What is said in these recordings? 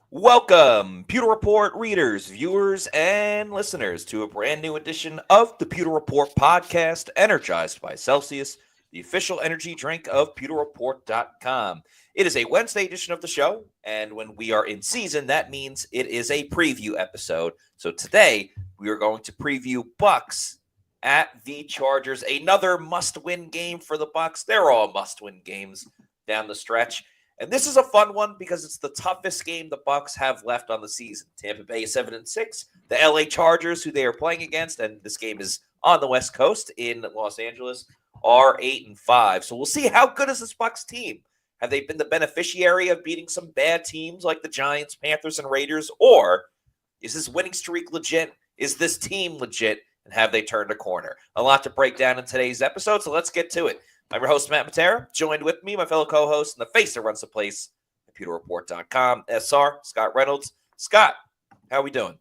Welcome, Pewter Report readers, viewers, and listeners to a brand new edition of the Pewter Report podcast, energized by Celsius, the official energy drink of pewterreport.com. It is a Wednesday edition of the show, and when we are in season, that means it is a preview episode. So today, we are going to preview Bucs at the Chargers, another must-win game for the Bucs. They're all must-win games down the stretch. And this is a fun one because it's the toughest game the Bucs have left on the season. Tampa Bay is 7-6. The LA Chargers, who they are playing against, and this game is on the West Coast in Los Angeles, are 8-5. So we'll see how good is this Bucs team. Have they been the beneficiary of beating some bad teams like the Giants, Panthers, and Raiders? Or is this winning streak legit? Is this team legit? And have they turned a corner? A lot to break down in today's episode, so let's get to it. I'm your host, Matt Matera. Joined with me, my fellow co-host, and the face that runs the place, pewterreport.com, SR, Scott Reynolds. Scott, how are we doing?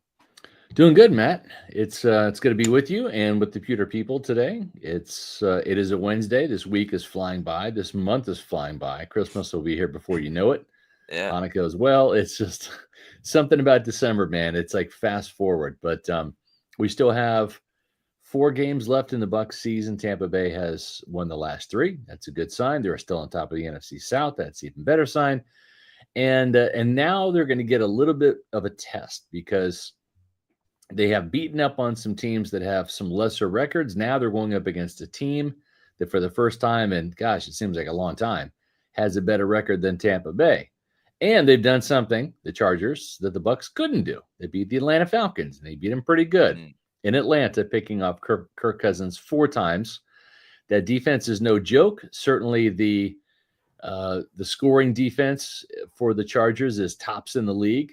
Doing good, Matt. It's good to be with you and with the Pewter people today. It is a Wednesday. This week is flying by. This month is flying by. Christmas will be here before you know it. Yeah. Hanukkah as well. It's just something about December, man. It's like fast forward, but we still have 4 games left in the Bucs season. Tampa Bay has won the last 3. That's a good sign. They're still on top of the NFC South. That's an even better sign. And now they're going to get a little bit of a test because they have beaten up on some teams that have some lesser records. Now they're going up against a team that for the first time, and gosh, it seems like a long time, has a better record than Tampa Bay. And they've done something, the Chargers, that the Bucs couldn't do. They beat the Atlanta Falcons, and they beat them pretty good. In Atlanta, picking off Kirk Cousins 4 times. That defense is no joke. Certainly the scoring defense for the Chargers is tops in the league.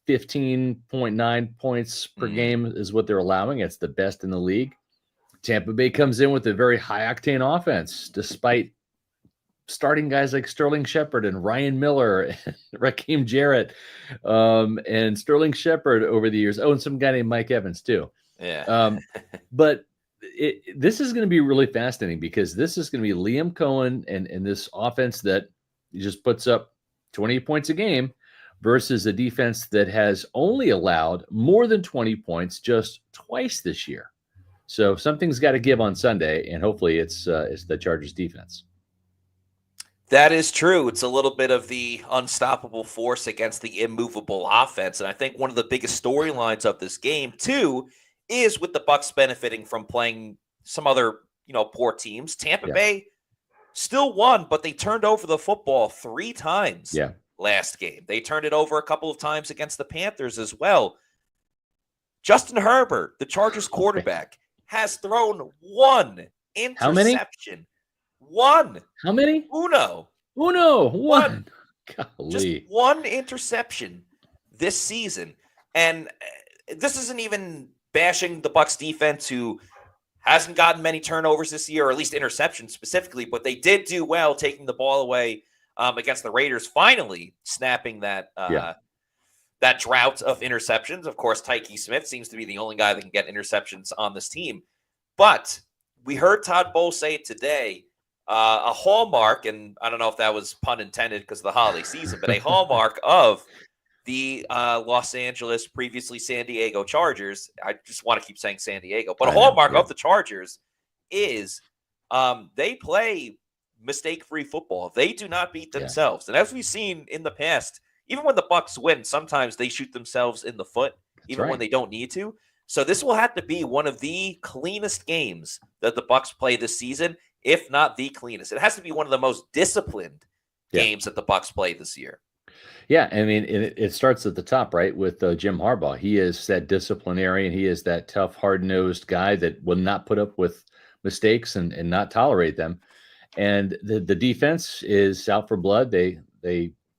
15.9 points per game is what they're allowing. It's the best in the league. Tampa Bay comes in with a very high-octane offense, despite starting guys like Sterling Shepard and Ryan Miller and Raheem Jarrett and Sterling Shepard over the years. Oh, and some guy named Mike Evans too. Yeah. But this is going to be really fascinating because this is going to be Liam Cohen and this offense that just puts up 28 points a game versus a defense that has only allowed more than 20 points just twice this year. So something's got to give on Sunday, and hopefully it's the Chargers defense. That is true. It's a little bit of the unstoppable force against the immovable offense. And I think one of the biggest storylines of this game, too, is with the Bucs benefiting from playing some other, poor teams. Tampa Bay still won, but they turned over the football 3 times last game. They turned it over a couple of times against the Panthers as well. Justin Herbert, the Chargers quarterback, has thrown 1 interception. How many? 1. How many? Uno. 1. Golly. Just 1 interception this season. And this isn't even bashing the Bucs defense, who hasn't gotten many turnovers this year, or at least interceptions specifically, but they did do well taking the ball away against the Raiders, finally snapping that that drought of interceptions. Of course, Tyke Smith seems to be the only guy that can get interceptions on this team. But we heard Todd Bowles say it today, a hallmark, and I don't know if that was pun intended because of the holiday season, but a hallmark of the Los Angeles, previously San Diego Chargers, I just want to keep saying San Diego, but a hallmark of the Chargers is they play mistake-free football. They do not beat themselves. And as we've seen in the past, even when the Bucs win, sometimes they shoot themselves in the foot, even when they don't need to. So this will have to be one of the cleanest games that the Bucs play this season, if not the cleanest. It has to be one of the most disciplined games that the Bucs play this year. Yeah, I mean, it starts at the top, right, with Jim Harbaugh. He is that disciplinarian. He is that tough, hard-nosed guy that will not put up with mistakes and not tolerate them. And the defense is out for blood. They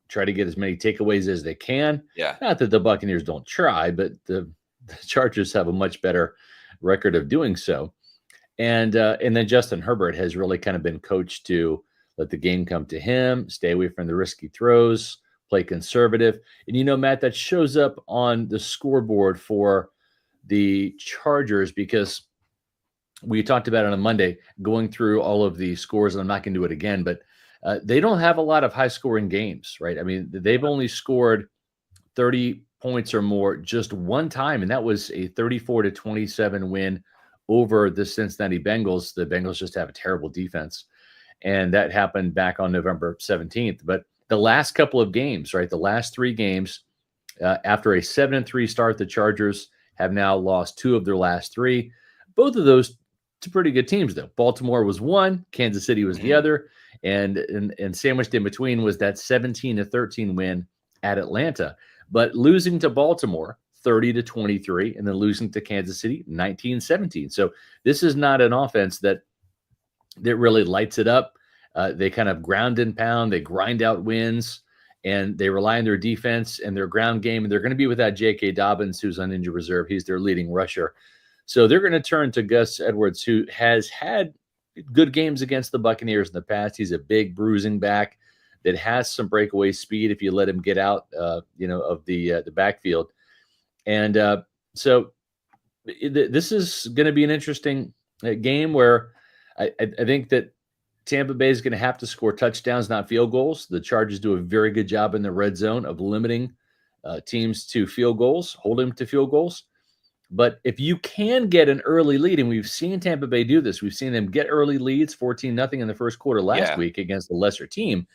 try to get as many takeaways as they can. Yeah. Not that the Buccaneers don't try, but the Chargers have a much better record of doing so. And then Justin Herbert has really kind of been coached to let the game come to him, stay away from the risky throws, play conservative. And, Matt, that shows up on the scoreboard for the Chargers because we talked about it on Monday, going through all of the scores, and I'm not going to do it again, but they don't have a lot of high-scoring games, right? I mean, they've only scored 30 points or more just one time, and that was a 34-27 win over the Cincinnati Bengals. The Bengals just have a terrible defense, and that happened back on November 17th. But the last couple of games, right, the last 3 games, after a 7-3 start, the Chargers have now lost 2 of their last 3. Both of those to pretty good teams, though. Baltimore was one, Kansas City was the other, and sandwiched in between was that 17-13 win at Atlanta. But losing to Baltimore 30-23, and then losing to Kansas City 19-17. So this is not an offense that really lights it up. They kind of ground and pound, they grind out wins, and they rely on their defense and their ground game. And they're going to be without J.K. Dobbins, who's on injured reserve. He's their leading rusher. So they're going to turn to Gus Edwards, who has had good games against the Buccaneers in the past. He's a big bruising back that has some breakaway speed if you let him get out, of the backfield. And so this is going to be an interesting game where I think that Tampa Bay is going to have to score touchdowns, not field goals. The Chargers do a very good job in the red zone of limiting teams to field goals, holding them to field goals. But if you can get an early lead, and we've seen Tampa Bay do this, we've seen them get early leads, 14-0 in the first quarter last week against a lesser team.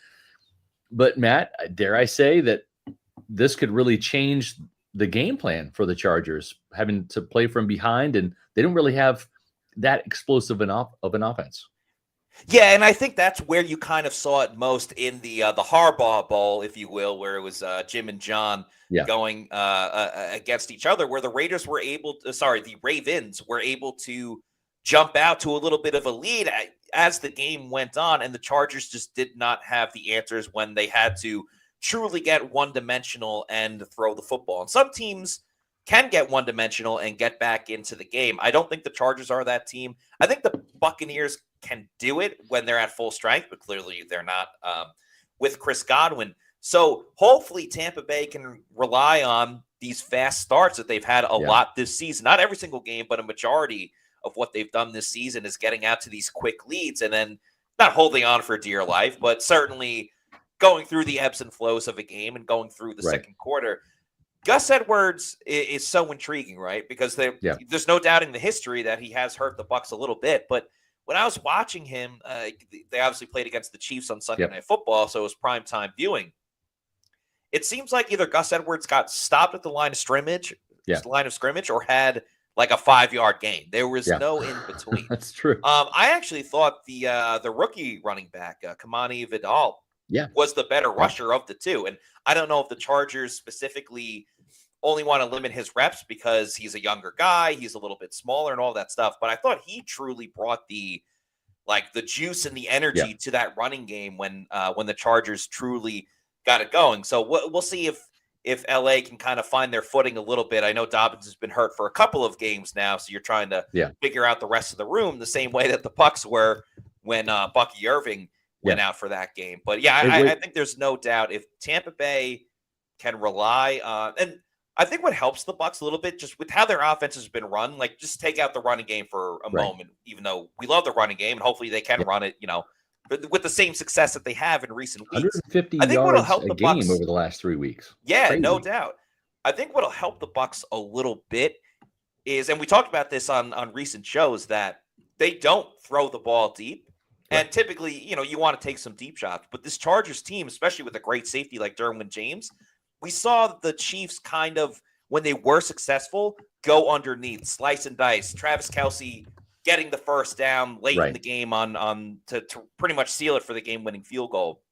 But Matt, dare I say that this could really change the game plan for the Chargers, having to play from behind, and they don't really have that explosive of an offense. Yeah, and I think that's where you kind of saw it most in the Harbaugh Bowl, if you will, where it was Jim and John going against each other, where the Ravens were able to jump out to a little bit of a lead as the game went on, and the Chargers just did not have the answers when they had to truly get one-dimensional and throw the football. And some teams can get one-dimensional and get back into the game. I don't think the Chargers are that team. I think the Buccaneers can do it when they're at full strength, but clearly they're not with Chris Godwin. So hopefully Tampa Bay can rely on these fast starts that they've had a lot this season. Not every single game, but a majority of what they've done this season is getting out to these quick leads and then not holding on for dear life, but certainly going through the ebbs and flows of a game and going through the second quarter. Gus Edwards is so intriguing, right? Because there's no doubting the history that he has hurt the Bucs a little bit. But when I was watching him, they obviously played against the Chiefs on Sunday Night Football, so it was primetime viewing. It seems like either Gus Edwards got stopped at the line of scrimmage, or had like a 5-yard gain. There was no in between. That's true. I actually thought the rookie running back, Kamani Vidal, was the better rusher of the two. And I don't know if the Chargers specifically only want to limit his reps because he's a younger guy, he's a little bit smaller and all that stuff. But I thought he truly brought the juice and the energy to that running game when the Chargers truly got it going. So we'll see if LA can kind of find their footing a little bit. I know Dobbins has been hurt for a couple of games now, so you're trying to figure out the rest of the room the same way that the Bucs were when Bucky Irving went out for that game. But I think there's no doubt if Tampa Bay can rely on, and I think what helps the Bucs a little bit, just with how their offense has been run, like just take out the running game for a moment, even though we love the running game and hopefully they can run it, with the same success that they have in recent weeks. 150 I think yards what'll help a the game Bucs over the last 3 weeks. Yeah, Crazy. No doubt. I think what'll help the Bucs a little bit is, and we talked about this on recent shows, that they don't throw the ball deep. And typically, you want to take some deep shots. But this Chargers team, especially with a great safety like Derwin James, we saw the Chiefs kind of, when they were successful, go underneath, slice and dice. Travis Kelce getting the first down late in the game to pretty much seal it for the game-winning field goal.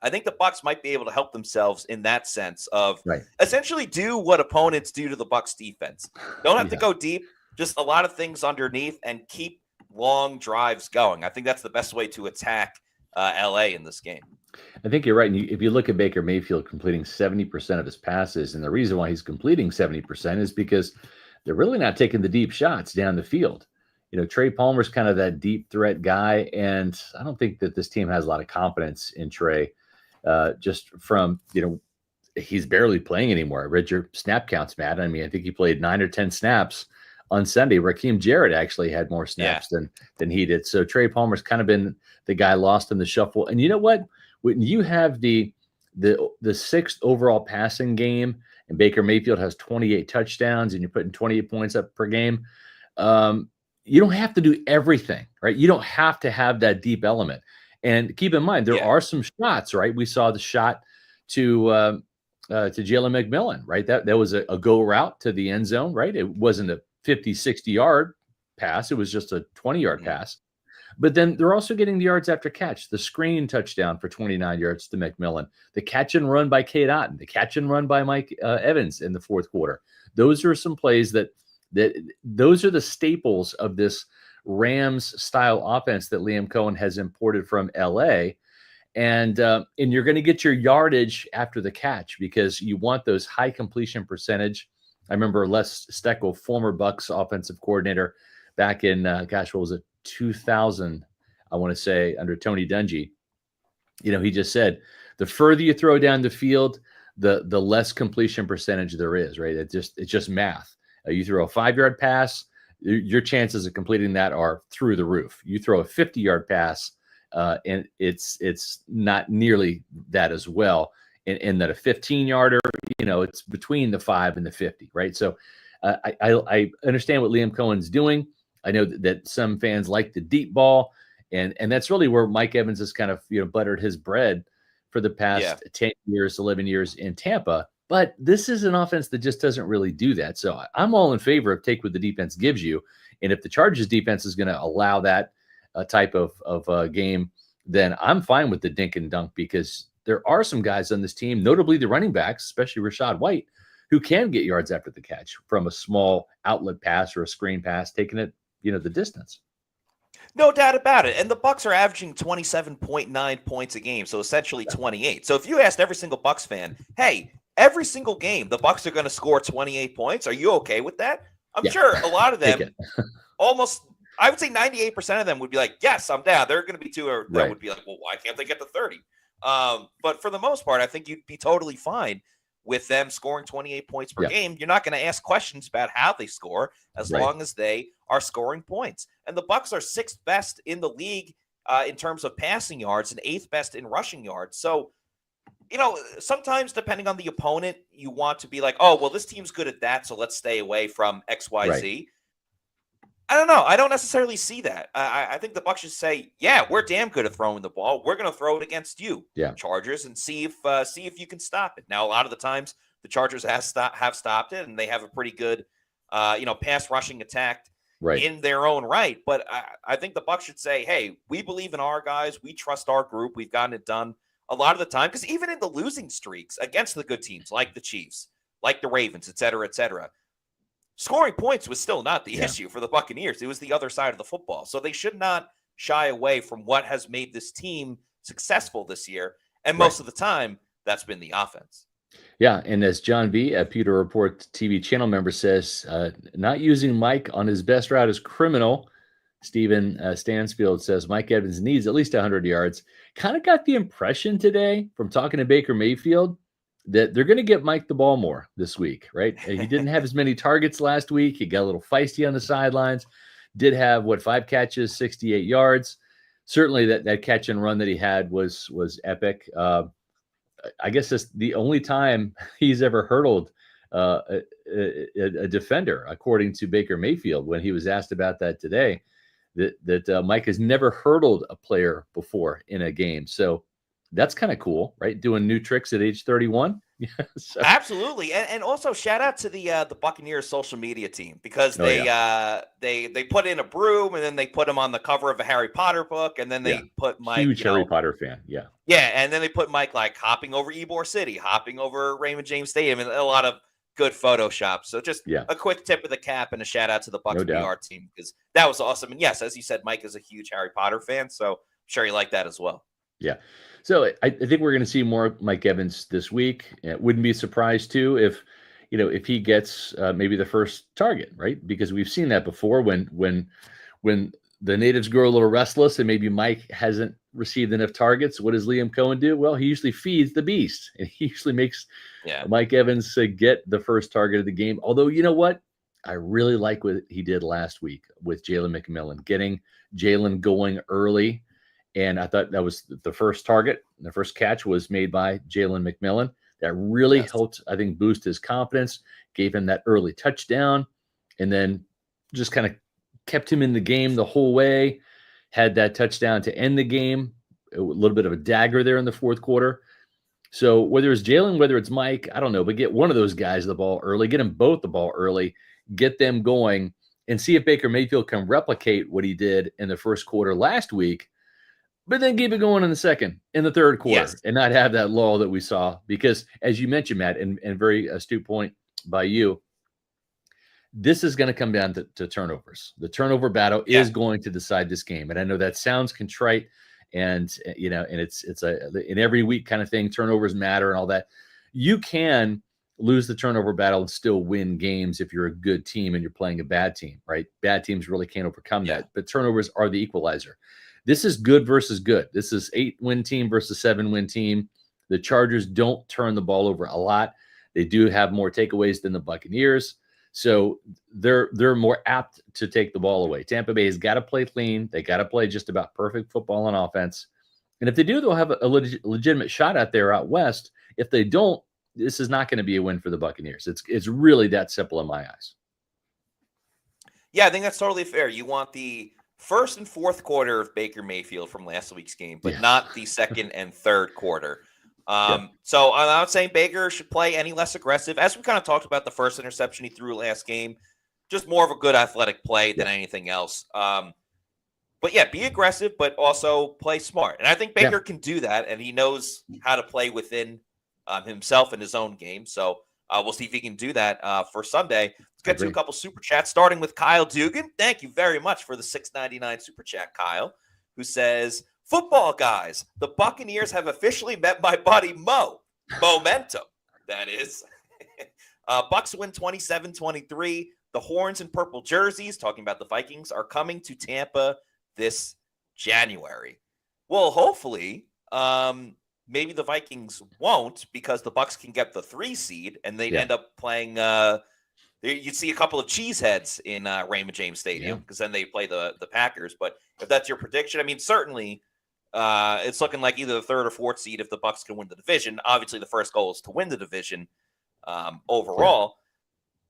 I think the Bucs might be able to help themselves in that sense of essentially do what opponents do to the Bucs defense. Don't have to go deep, just a lot of things underneath and keep long drives going. I think that's the best way to attack LA in this game. I think you're right. And if you look at Baker Mayfield completing 70% of his passes, and the reason why he's completing 70% is because they're really not taking the deep shots down the field. Trey Palmer's kind of that deep threat guy, and I don't think that this team has a lot of confidence in Trey. Just from, he's barely playing anymore. I read your snap counts, Matt. I mean, I think he played 9 or 10 snaps on Sunday. Raheem Jarrett actually had more snaps than he did. So Trey Palmer's kind of been the guy lost in the shuffle. And you know what? When you have the the sixth overall passing game, and Baker Mayfield has 28 touchdowns, and you're putting 28 points up per game. You don't have to do everything, right? You don't have to have that deep element. And keep in mind, there are some shots, right? We saw the shot to Jalen McMillan, right? That was a go route to the end zone, right? It wasn't a 50, 60-yard pass. It was just a 20-yard pass. But then they're also getting the yards after catch, the screen touchdown for 29 yards to McMillan, the catch and run by Cade Otton, the catch and run by Mike Evans in the fourth quarter. Those are some plays that those are the staples of this Rams style offense that Liam Cohen has imported from LA. And you're going to get your yardage after the catch because you want those high completion percentage. I remember Les Steckel, former Bucs offensive coordinator back in, what was it, 2000, I want to say, under Tony Dungy. He just said, the further you throw down the field, the less completion percentage there is, right? It's just math. You throw a 5-yard pass, your chances of completing that are through the roof. You throw a 50-yard pass, and it's not nearly that as well. And that a 15-yarder, it's between the 5 and the 50, right? So I understand what Liam Cohen's doing. I know that some fans like the deep ball, and that's really where Mike Evans has kind of buttered his bread for the past 10 years, 11 years in Tampa. But this is an offense that just doesn't really do that. So I'm all in favor of take what the defense gives you. And if the Chargers defense is going to allow that type of game, then I'm fine with the dink and dunk because there are some guys on this team, notably the running backs, especially Rachaad White, who can get yards after the catch from a small outlet pass or a screen pass, taking it, the distance. No doubt about it. And the Bucs are averaging 27.9 points a game, so essentially 28. So if you asked every single Bucs fan, hey, every single game, the Bucs are going to score 28 points. Are you okay with that? I'm sure a lot of them, almost, I would say 98% of them would be like, yes, I'm down. There are going to be two that would be like, well, why can't they get to 30? But for the most part, I think you'd be totally fine with them scoring 28 points per game. You're not going to ask questions about how they score as long as they are scoring points. And the Bucs are 6th best in the league in terms of passing yards and 8th best in rushing yards. So, sometimes depending on the opponent, you want to be like, oh, well, this team's good at that, so let's stay away from XYZ. Right. I don't know. I don't necessarily see that. I think the Bucs should say, yeah, we're damn good at throwing the ball. We're going to throw it against you, Chargers, and see if you can stop it. Now, a lot of the times, the Chargers have stopped it, and they have a pretty good, pass rushing attack in their own right. But I think the Bucs should say, hey, we believe in our guys. We trust our group. We've gotten it done a lot of the time. Because even in the losing streaks against the good teams, like the Chiefs, like the Ravens, et cetera, scoring points was still not the issue for the Buccaneers. It was the other side of the football. So they should not shy away from what has made this team successful this year. And most of the time, that's been the offense. Yeah, and as John V., a Pewter Report TV channel member, says, not using Mike on his best route is criminal. Steven Stansfield says Mike Evans needs at least 100 yards. Kind of got the impression today from talking to Baker Mayfield that they're going to get Mike the ball more this week, right? He didn't have as many targets last week. He got a little feisty on the sidelines. Did have, 5 catches, 68 yards. Certainly that catch and run that he had was epic. I guess it's the only time he's ever hurdled a defender, according to Baker Mayfield, when he was asked about that today, that Mike has never hurdled a player before in a game. So that's kind of cool, right? Doing new tricks at age 31. So. Absolutely. And also shout out to the Buccaneers social media team because they put in a broom and then they put him on the cover of a Harry Potter book. And then they put Mike, huge Harry Potter fan. Yeah. Yeah. And then they put Mike like hopping over Ybor City, hopping over Raymond James Stadium, and a lot of good Photoshop. So just a quick tip of the cap and a shout out to the Bucs PR team because that was awesome. And yes, as you said, Mike is a huge Harry Potter fan. So I'm sure you like that as well. Yeah. So I think we're going to see more Mike Evans this week. It wouldn't be surprised too if he gets maybe the first target, right? Because we've seen that before when the natives grow a little restless and maybe Mike hasn't received enough targets. What does Liam Cohen do? Well, he usually feeds the beast, and he usually makes Mike Evans get the first target of the game. Although, you know what? I really like what he did last week with Jalen McMillan, getting Jalen going early And I thought that was the first target. The first catch was made by Jalen McMillan. That really helped, I think, boost his confidence, gave him that early touchdown, and then just kind of kept him in the game the whole way. Had that touchdown to end the game, a little bit of a dagger there in the fourth quarter. So whether it's Jalen, whether it's Mike, I don't know, but get one of those guys the ball early, get them both the ball early, get them going, and see if Baker Mayfield can replicate what he did in the first quarter last week, but then keep it going in the second, in the third quarter, and not have that lull that we saw. Because as you mentioned, Matt, and very astute point by you, this is going to come down to turnovers. The turnover battle is going to decide this game. And I know that sounds contrite, and and it's in every week kind of thing. Turnovers matter and all that. You can lose the turnover battle and still win games if you're a good team and you're playing a bad team, right? Bad teams really can't overcome that. But turnovers are the equalizer. This is good versus good. This is 8-win team versus 7-win team. The Chargers don't turn the ball over a lot. They do have more takeaways than the Buccaneers. So they're more apt to take the ball away. Tampa Bay has got to play clean. They got to play just about perfect football on offense. And if they do, they'll have a legitimate shot out there out west. If they don't, this is not going to be a win for the Buccaneers. It's really that simple in my eyes. Yeah, I think that's totally fair. You want the first and fourth quarter of Baker Mayfield from last week's game, but not the second and third quarter. So I'm not saying Baker should play any less aggressive. As we kind of talked about the first interception he threw last game, just more of a good athletic play than anything else. But yeah, be aggressive, but also play smart. And I think Baker can do that, and he knows how to play within himself in his own game. So we'll see if he can do that for Sunday. Let's get to a couple super chats, starting with Kyle Dugan. Thank you very much for the $6.99 super chat, Kyle, who says, "Football guys, the Buccaneers have officially met my buddy Mo. Momentum, that is." Bucs win 27-23. The horns and purple jerseys, talking about the Vikings, are coming to Tampa this January. Well, hopefully, maybe the Vikings won't, because the Bucs can get the 3 seed, and they'd end up playing. You'd see a couple of cheeseheads in Raymond James Stadium, because then they play the Packers. But if that's your prediction, I mean, certainly it's looking like either the 3rd or 4th seed if the Bucs can win the division. Obviously, the first goal is to win the division overall.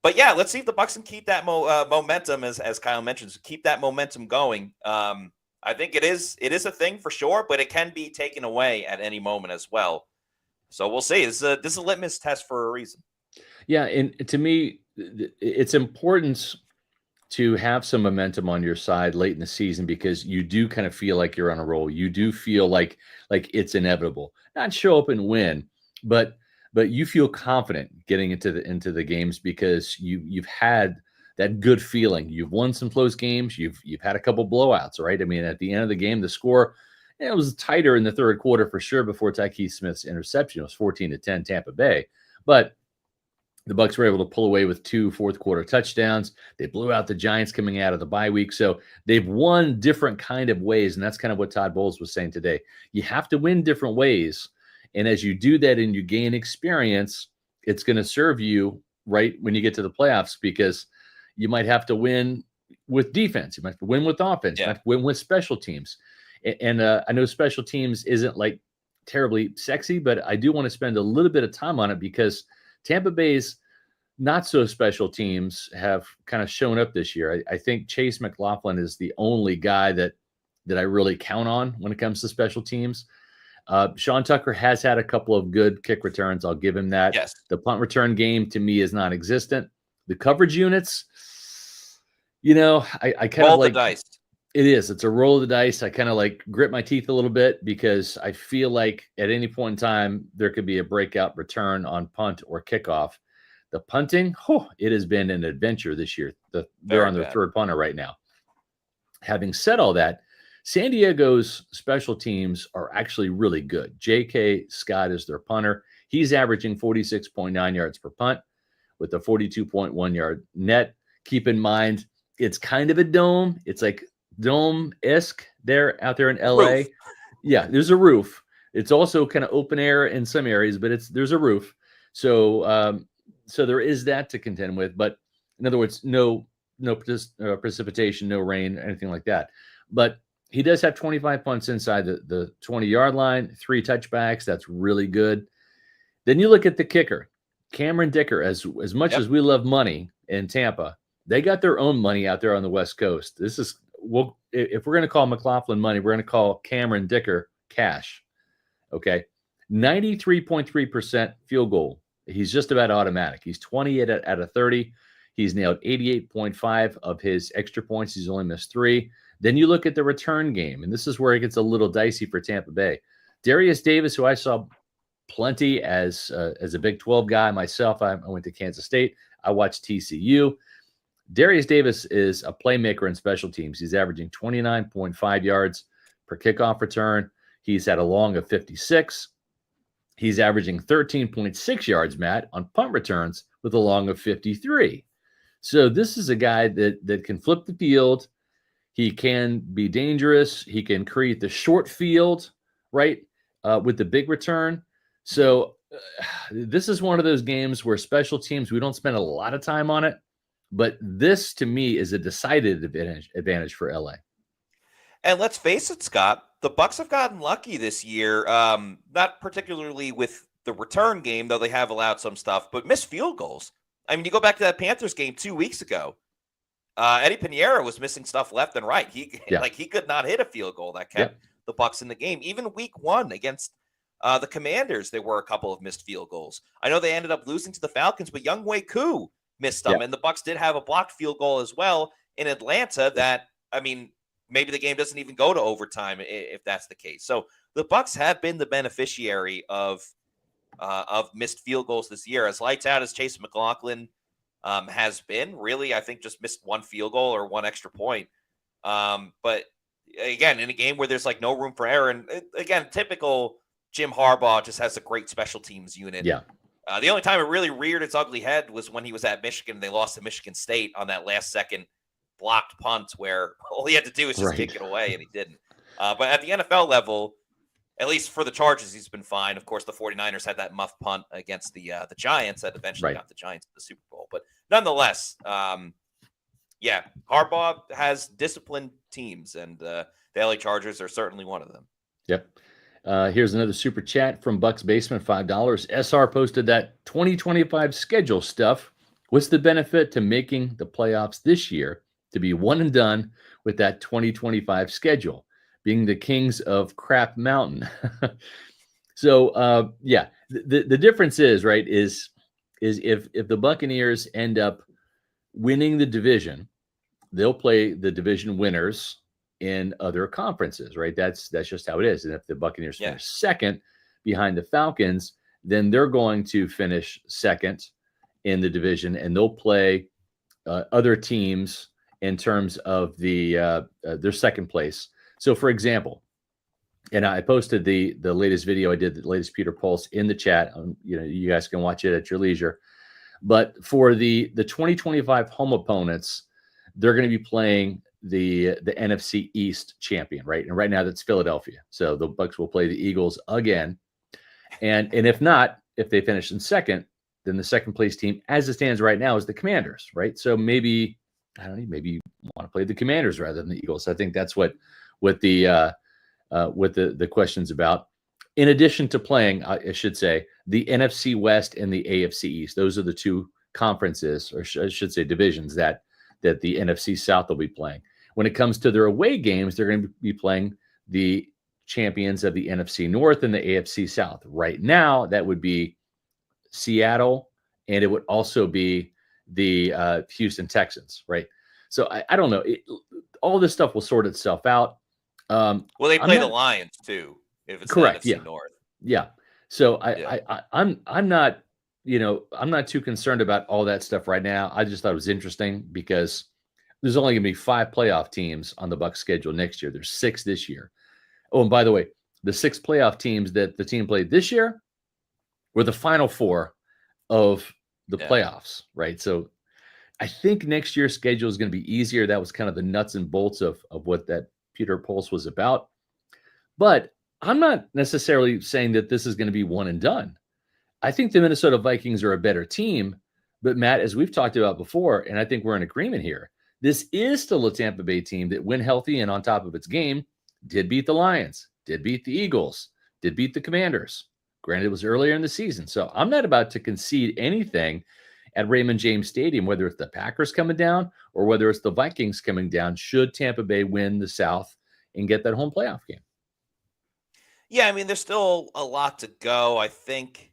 But yeah, let's see if the Bucs can keep that momentum, as Kyle mentions, keep that momentum going. I think it is a thing for sure, but it can be taken away at any moment as well. So we'll see. This is a litmus test for a reason. Yeah, and to me, it's important to have some momentum on your side late in the season, because you do kind of feel like you're on a roll. You do feel like it's inevitable. Not show up and win, but you feel confident getting into the games, because you've had that good feeling. You've won some close games. You've had a couple blowouts, right? I mean, at the end of the game, the score, it was tighter in the third quarter for sure before Tykees Smith's interception. It was 14-10 Tampa Bay, but the Bucs were able to pull away with 2 fourth-quarter touchdowns. They blew out the Giants coming out of the bye week. So they've won different kind of ways, and that's kind of what Todd Bowles was saying today. You have to win different ways, and as you do that and you gain experience, it's going to serve you right when you get to the playoffs, because you might have to win with defense. You might have to win with offense. You might have to win with special teams. And I know special teams isn't like terribly sexy, but I do want to spend a little bit of time on it, because Tampa Bay's not so special teams have kind of shown up this year. I think Chase McLaughlin is the only guy that I really count on when it comes to special teams. Sean Tucker has had a couple of good kick returns. I'll give him that. Yes. The punt return game to me is non-existent. The coverage units, I kind of roll like the dice. It is. It's a roll of the dice. I kind of like grit my teeth a little bit, because I feel like at any point in time, there could be a breakout return on punt or kickoff. The punting, it has been an adventure this year. They're on their 3rd punter right now. Having said all that, San Diego's special teams are actually really good. J.K. Scott is their punter. He's averaging 46.9 yards per punt with a 42.1 yard net. Keep in mind, it's kind of a dome. It's like dome-esque out there in LA. Roof. Yeah, there's a roof. It's also kind of open air in some areas, but there's a roof. So there is that to contend with. But in other words, no precipitation, no rain, anything like that. But he does have 25 punts inside the 20-yard line, 3 touchbacks. That's really good. Then you look at the kicker, Cameron Dicker. As much as we love money in Tampa, they got their own money out there on the West Coast. This is, if we're going to call McLaughlin money, we're going to call Cameron Dicker cash. Okay. 93.3% field goal. He's just about automatic. He's 28 out of 30. He's nailed 88.5 of his extra points. He's only missed 3. Then you look at the return game, and this is where it gets a little dicey for Tampa Bay. Darius Davis, who I saw plenty as a Big 12 guy myself. I went to Kansas State. I watched TCU. Darius Davis is a playmaker in special teams. He's averaging 29.5 yards per kickoff return. He's had a long of 56. He's averaging 13.6 yards, Matt, on punt returns with a long of 53. So this is a guy that can flip the field. He can be dangerous. He can create the short field, right, with the big return. So this is one of those games where special teams, we don't spend a lot of time on it. But this, to me, is a decided advantage for LA. And let's face it, Scott, the Bucs have gotten lucky this year, not particularly with the return game, though they have allowed some stuff, but missed field goals. I mean, you go back to that Panthers game 2 weeks ago. Eddie Pinheiro was missing stuff left and right. He could not hit a field goal that kept the Bucs in the game. Even week 1 against the Commanders, there were a couple of missed field goals. I know they ended up losing to the Falcons, but Younghoe Koo missed them, and the Bucs did have a blocked field goal as well in Atlanta. That, I mean, maybe the game doesn't even go to overtime if that's the case. So the Bucs have been the beneficiary of missed field goals this year. As lights out as Chase McLaughlin has been, really, I think just missed 1 field goal or 1 extra point. But again, in a game where there's like no room for error, and again, typical Jim Harbaugh just has a great special teams unit. Yeah. The only time it really reared its ugly head was when he was at Michigan. They lost to Michigan State on that last second blocked punt where all he had to do was just kick it away, and he didn't. But at the NFL level, at least for the Chargers, he's been fine. Of course, the 49ers had that muff punt against the Giants that eventually got the Giants to the Super Bowl. But nonetheless, Harbaugh has disciplined teams, and the LA Chargers are certainly one of them. Yep. Here's another super chat from Bucks Basement, $5. SR posted that 2025 schedule stuff. What's the benefit to making the playoffs this year to be one and done with that 2025 schedule, being the kings of crap mountain? So, the difference is, right, is if the Buccaneers end up winning the division, they'll play the division winners in other conferences, right? That's just how it is. And if the Buccaneers finish second behind the Falcons, then they're going to finish second in the division, and they'll play other teams in terms of their second place. So, for example, and I posted the latest video I did, the latest Peter Pulse, in the chat. You guys can watch it at your leisure. But for the 2025 home opponents, they're going to be playing the NFC East champion, right? And right now that's Philadelphia. So the Bucs will play the Eagles again. And if they finish in second, then the second place team, as it stands right now, is the Commanders, right? So maybe you want to play the Commanders rather than the Eagles. I think that's what the question's about. In addition to playing, I should say, the NFC West and the AFC East. Those are the 2 conferences, or I should say divisions, that the NFC South will be playing. When it comes to their away games, they're going to be playing the champions of the NFC North and the AFC South. Right now, that would be Seattle, and it would also be the Houston Texans, right? So I don't know. All this stuff will sort itself out. Well, they play the Lions too, if it's correct. The NFC North. Yeah. So I'm not. I'm not too concerned about all that stuff right now. I just thought it was interesting because there's only going to be 5 playoff teams on the Bucs schedule next year. There's 6 this year. Oh, and by the way, the 6 playoff teams that the team played this year were the final 4 of the playoffs, right? So I think next year's schedule is going to be easier. That was kind of the nuts and bolts of what that Peter Pulse was about. But I'm not necessarily saying that this is going to be one and done. I think the Minnesota Vikings are a better team, but Matt, as we've talked about before, and I think we're in agreement here, this is still a Tampa Bay team that, when healthy and on top of its game, did beat the Lions, did beat the Eagles, did beat the Commanders. Granted, it was earlier in the season. So I'm not about to concede anything at Raymond James Stadium, whether it's the Packers coming down or whether it's the Vikings coming down, should Tampa Bay win the South and get that home playoff game. Yeah, I mean, there's still a lot to go. I think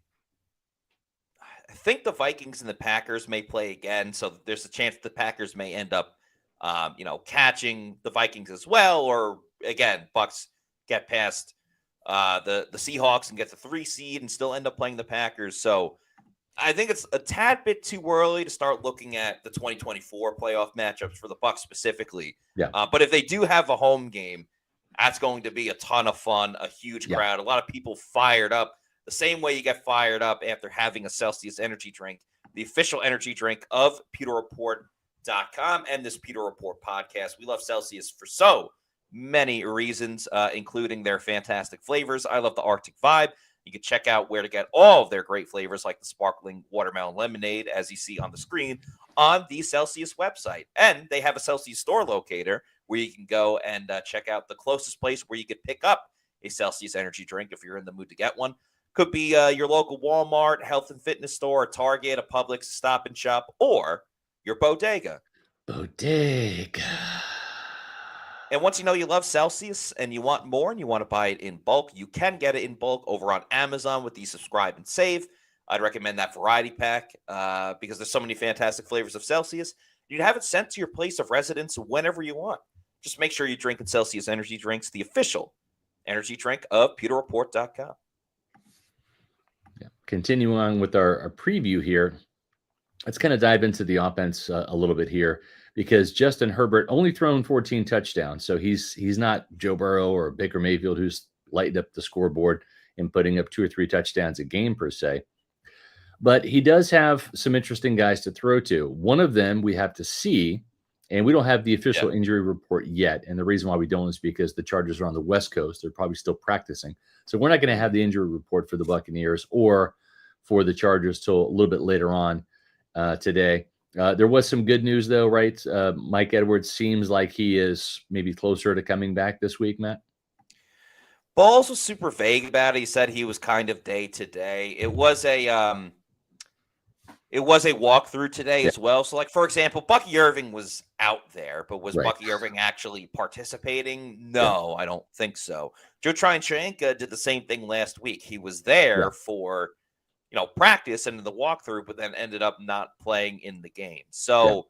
the Vikings and the Packers may play again, so there's a chance the Packers may end up, catching the Vikings as well, or again, Bucs get past the Seahawks and get the 3 seed and still end up playing the Packers. So I think it's a tad bit too early to start looking at the 2024 playoff matchups for the Bucs specifically. Yeah. But if they do have a home game, that's going to be a ton of fun, a huge crowd, a lot of people fired up, the same way you get fired up after having a Celsius energy drink, the official energy drink of PewterReport.com and this Pewter Report podcast. We love Celsius for so many reasons, including their fantastic flavors. I love the Arctic Vibe. You can check out where to get all of their great flavors like the sparkling watermelon lemonade, as you see on the screen, on the Celsius website. And they have a Celsius store locator where you can go and check out the closest place where you could pick up a Celsius energy drink if you're in the mood to get one. Could be your local Walmart, health and fitness store, a Target, a Publix, Stop and Shop, or your bodega. Bodega. And once you know you love Celsius and you want more and you want to buy it in bulk, you can get it in bulk over on Amazon with the subscribe and save. I'd recommend that variety pack because there's so many fantastic flavors of Celsius. You'd have it sent to your place of residence whenever you want. Just make sure you drink Celsius energy drinks, the official energy drink of PewterReport.com. Yeah. Continuing on with our preview here, let's kind of dive into the offense a little bit here, because Justin Herbert only thrown 14 touchdowns. So he's not Joe Burrow or Baker Mayfield, who's lighting up the scoreboard and putting up 2 or 3 touchdowns a game per se. But he does have some interesting guys to throw to. One of them we have to see, and we don't have the official injury report yet. And the reason why we don't is because the Chargers are on the West Coast. They're probably still practicing. So we're not going to have the injury report for the Buccaneers or for the Chargers till a little bit later on today. There was some good news, though, right? Mike Edwards seems like he is maybe closer to coming back this week, Matt. Balls was super vague about it. He said he was kind of day to day. It was a walkthrough today as well. So, like, for example, Bucky Irving was out there, but was Bucky Irving actually participating? No, I don't think so. Joe Tryon-Shoyinka did the same thing last week. He was there for practice and the walkthrough, but then ended up not playing in the game. So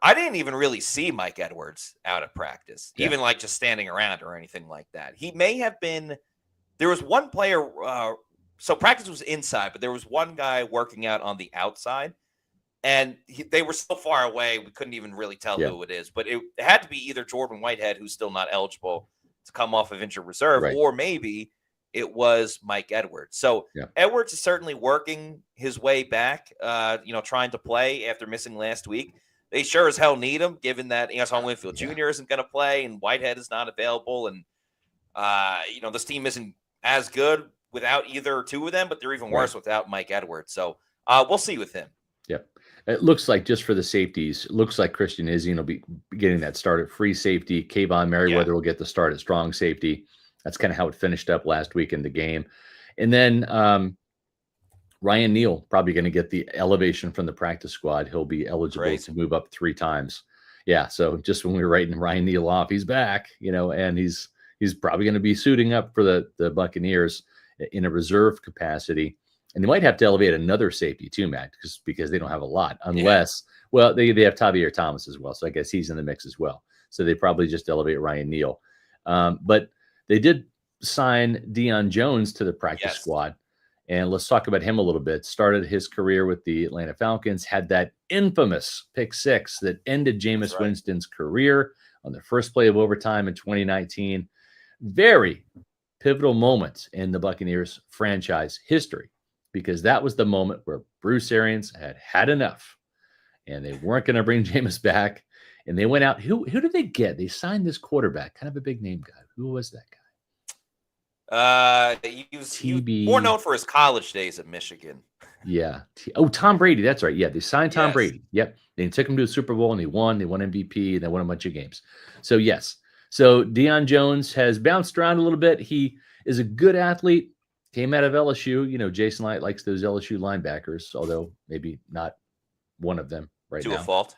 I didn't even really see Mike Edwards out at practice, even like just standing around or anything like that. He may have been, there was one player, so practice was inside, but there was one guy working out on the outside, and they were so far away, we couldn't even really tell who it is, but it had to be either Jordan Whitehead, who's still not eligible to come off of injured reserve, or maybe it was Mike Edwards. So Edwards is certainly working his way back, trying to play after missing last week. They sure as hell need him, given that Antoine Winfield Jr. isn't going to play and Whitehead is not available. And, this team isn't as good without either or two of them, but they're even worse without Mike Edwards. So we'll see with him. Yep. It looks like, just for the safeties, it looks like Christian Izzy will be getting that start at free safety. Kayvon Merriweather will get the start at strong safety. That's kind of how it finished up last week in the game. And then Ryan Neal probably going to get the elevation from the practice squad. He'll be eligible to move up 3 times. Yeah, so just when we were writing Ryan Neal off, he's back, and he's probably going to be suiting up for the Buccaneers in a reserve capacity. And they might have to elevate another safety too, Matt, because they don't have a lot, unless, they have Tavier Thomas as well. So I guess he's in the mix as well. So they probably just elevate Ryan Neal. But they did sign Deion Jones to the practice squad. And let's talk about him a little bit. Started his career with the Atlanta Falcons, had that infamous pick 6 that ended Jameis Winston's career on the first play of overtime in 2019. Very pivotal moment in the Buccaneers franchise history, because that was the moment where Bruce Arians had enough and they weren't going to bring Jameis back. And they went out. Who did they get? They signed this quarterback, kind of a big name guy. Who was that guy? He was more known for his college days at Michigan. Yeah. Tom Brady. That's right. Yeah, they signed Tom Brady. Yep. They took him to the Super Bowl and he won. They won MVP and they won a bunch of games. So yes. So Deion Jones has bounced around a little bit. He is a good athlete. Came out of LSU. Jason Light likes those LSU linebackers, although maybe not one of them right To a now. fault.